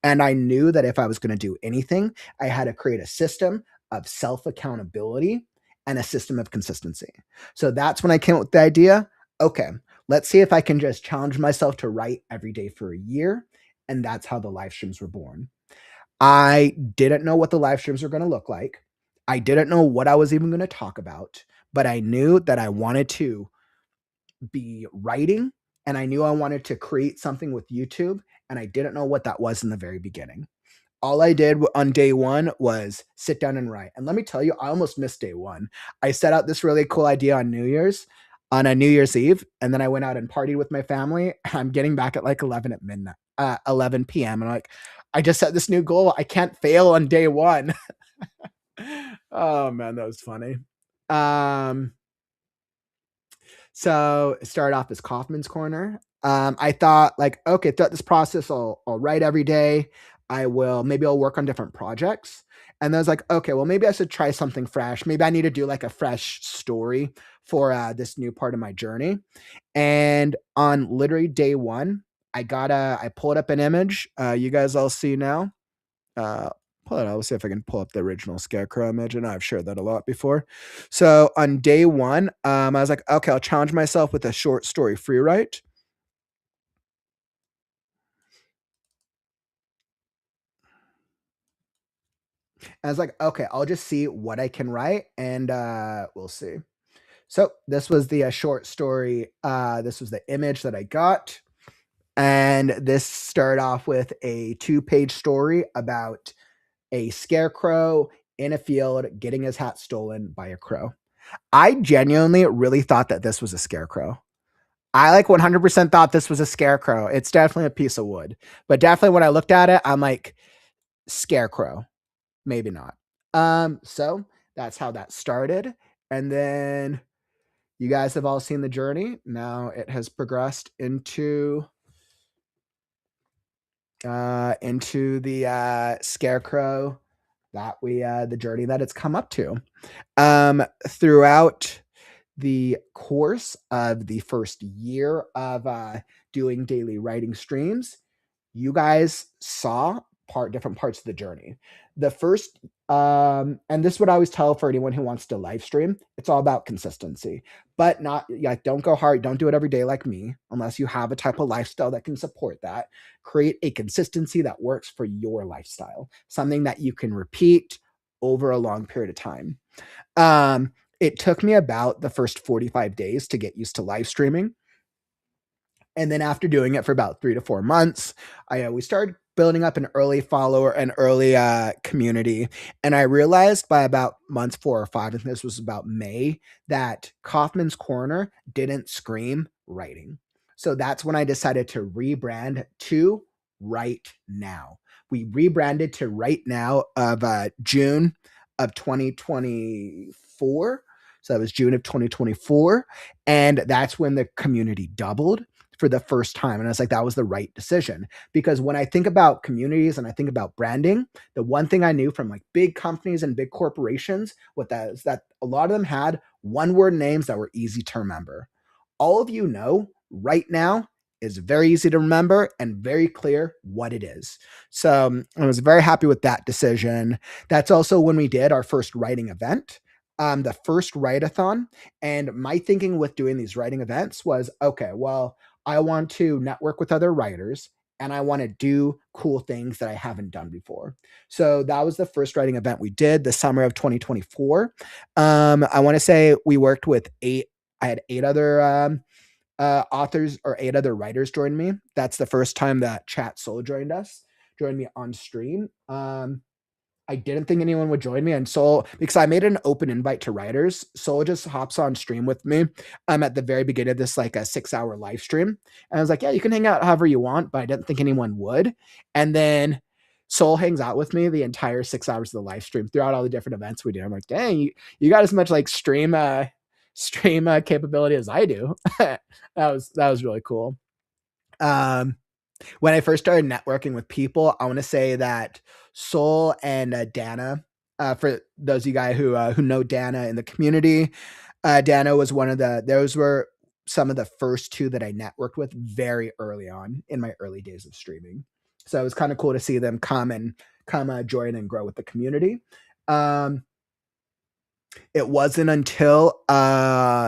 And I knew that if I was going to do anything, I had to create a system of self accountability and a system of consistency. So that's when I came up with the idea. Okay, let's see if I can just challenge myself to write every day for a year. And that's how the live streams were born. I didn't know what the live streams were going to look like. I didn't know what I was even going to talk about, but I knew that I wanted to be writing and I knew I wanted to create something with YouTube. And I didn't know what that was in the very beginning. All I did on day one was sit down and write. And let me tell you, I almost missed day one. I set out this really cool idea on a New Year's Eve, and then I went out and partied with my family. I'm getting back at like 11 at midnight, 11 p.m. And I'm like, I just set this new goal. I can't fail on day one. Oh man, that was funny. Um, so it started off as Kaufman's Corner. I thought like, okay, throughout this process, I'll write every day. Maybe I'll work on different projects. And then I was like, okay, well, maybe I should try something fresh. Maybe I need to do like a fresh story for this new part of my journey. And on literally day one, I pulled up an image. You guys all see now. Uh, Pull it out. Let's see if I can pull up the original Scarecrow image. And I've shared that a lot before. So on day one, I was like, okay, I'll challenge myself with a short story free write. And I was like, okay, I'll just see what I can write, and we'll see. So this was the short story. This was the image that I got, and this started off with a 2-page story about a scarecrow in a field getting his hat stolen by a crow. I genuinely really thought that this was a scarecrow. I like 100% thought this was a scarecrow. It's definitely a piece of wood, but definitely when I looked at it, I'm like, scarecrow, maybe not. So that's how that started. And then you guys have all seen the journey. Now it has progressed into the scarecrow the journey that it's come up to. Throughout the course of the first year of doing daily writing streams, you guys saw different parts of the journey. The first, and this is what I always tell for anyone who wants to live stream, it's all about consistency, but not like, don't go hard. Don't do it every day like me, unless you have a type of lifestyle that can support that. Create a consistency that works for your lifestyle, something that you can repeat over a long period of time. It took me about the first 45 days to get used to live streaming. And then after doing it for about 3 to 4 months, we started building up an early community. And I realized by about months 4 or 5, and this was about May, that Kaufman's Corner didn't scream writing. So that's when I decided to rebrand to Right Now. We rebranded to Right Now of June of 2024. So that was June of 2024. And that's when the community doubled for the first time. And I was like, that was the right decision. Because when I think about communities and I think about branding, the one thing I knew from like big companies and big corporations is that a lot of them had one word names that were easy to remember. All of you know Right Now is very easy to remember and very clear what it is. So I was very happy with that decision. That's also when we did our first writing event. The first write-a-thon. And my thinking with doing these writing events was, okay, well, I want to network with other writers and I want to do cool things that I haven't done before. So that was the first writing event we did the summer of 2024. I want to say we worked with I had 8 other, authors or 8 other writers join me. That's the first time that Chat Soul joined me on stream. I didn't think anyone would join me, and Soul, because I made an open invite to writers, Soul just hops on stream with me. I'm at the very beginning of this like a 6-hour live stream, and I was like, "Yeah, you can hang out however you want," but I didn't think anyone would. And then Soul hangs out with me the entire 6 hours of the live stream throughout all the different events we do. I'm like, "Dang, you got as much like stream capability as I do." That was really cool. Um, when I first started networking with people, I want to say that Soul and Dana, for those of you guys who know Dana in the community, Dana was those were some of the first two that I networked with very early on in my early days of streaming. So it was kind of cool to see them come join and grow with the community. Um, it wasn't until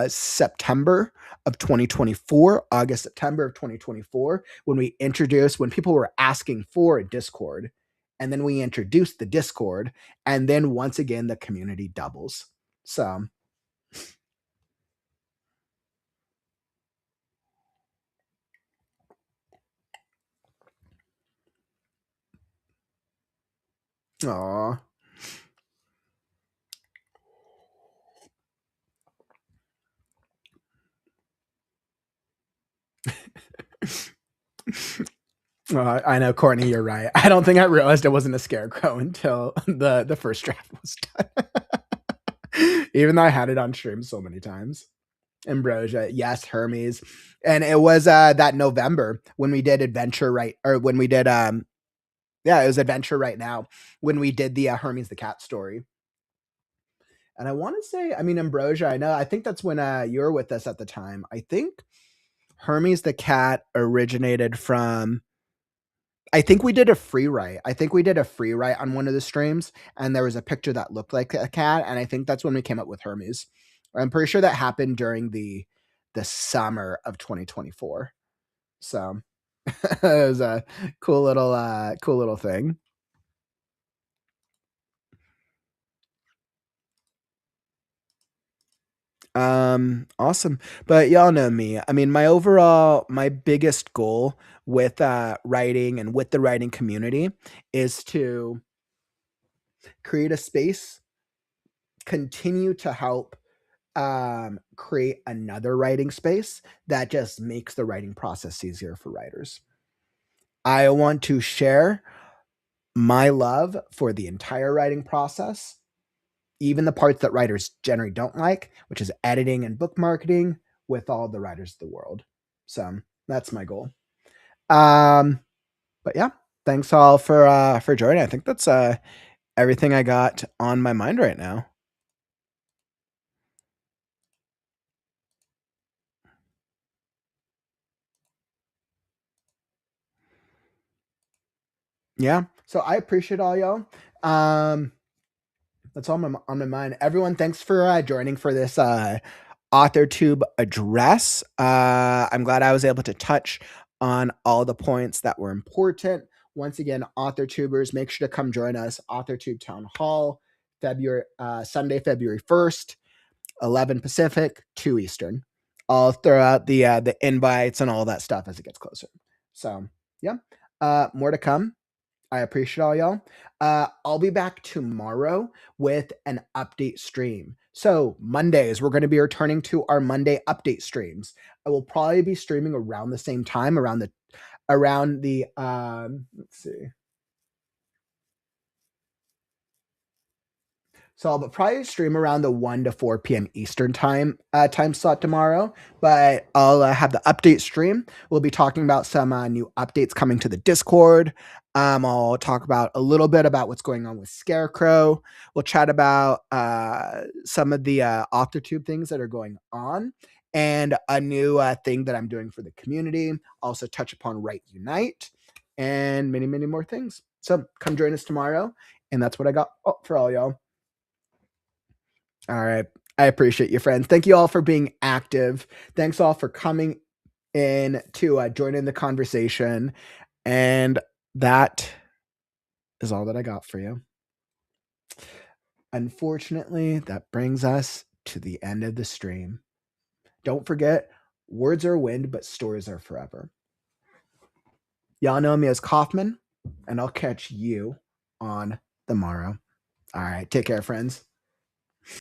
September of 2024, August, September of 2024, when people were asking for a Discord, and then we introduced the Discord, and then once again, the community doubles. So, aw. I know, Courtney, you're right. I don't think I realized it wasn't a scarecrow until the first draft was done. Even though I had it on stream so many times. Ambrosia, yes, Hermes. And it was that November when we did Adventure Right, or when we did yeah, it was Adventure Right Now when we did the Hermes the cat story. And I want to say, I mean, Ambrosia, I think that's when you were with us at the time. I think Hermes the cat originated from, I think we did a free write. I think we did a free write on one of the streams, and there was a picture that looked like a cat, and I think that's when we came up with Hermes. I'm pretty sure that happened during the summer of 2024. So it was a cool little thing. Awesome. But y'all know me. I mean, my biggest goal with writing and with the writing community is to create a space, continue to help create another writing space that just makes the writing process easier for writers. I want to share my love for the entire writing process, even the parts that writers generally don't like, which is editing and book marketing, with all the writers of the world. So that's my goal. Um, but yeah, thanks all for joining. I think that's everything I got on my mind right now. Yeah. So I appreciate all y'all. That's all on my mind. Everyone, thanks for joining for this AuthorTube address. I'm glad I was able to touch on all the points that were important. Once again, AuthorTubers, make sure to come join us. AuthorTube Town Hall, Sunday, February 1st, 11 Pacific, 2 Eastern. I'll throw out the invites and all that stuff as it gets closer. So yeah, more to come. I appreciate all y'all. I'll be back tomorrow with an update stream. So Mondays, we're going to be returning to our Monday update streams. I will probably be streaming around the same time, around the let's see. So I'll probably stream around the 1 to 4 p.m. Eastern time slot tomorrow, but I'll have the update stream. We'll be talking about some new updates coming to the Discord. I'll talk about a little bit about what's going on with Scarecrow. We'll chat about some of the Authortube things that are going on and a new thing that I'm doing for the community. Also touch upon Write Unite and many, many more things. So come join us tomorrow. And that's what I got for all y'all. All right. I appreciate you, friends. Thank you all for being active. Thanks all for coming in to join in the conversation. And that is all that I got for you. Unfortunately, that brings us to the end of the stream. Don't forget, words are wind, but stories are forever. Y'all know me as Kaufman, and I'll catch you on the morrow. All right, take care, friends.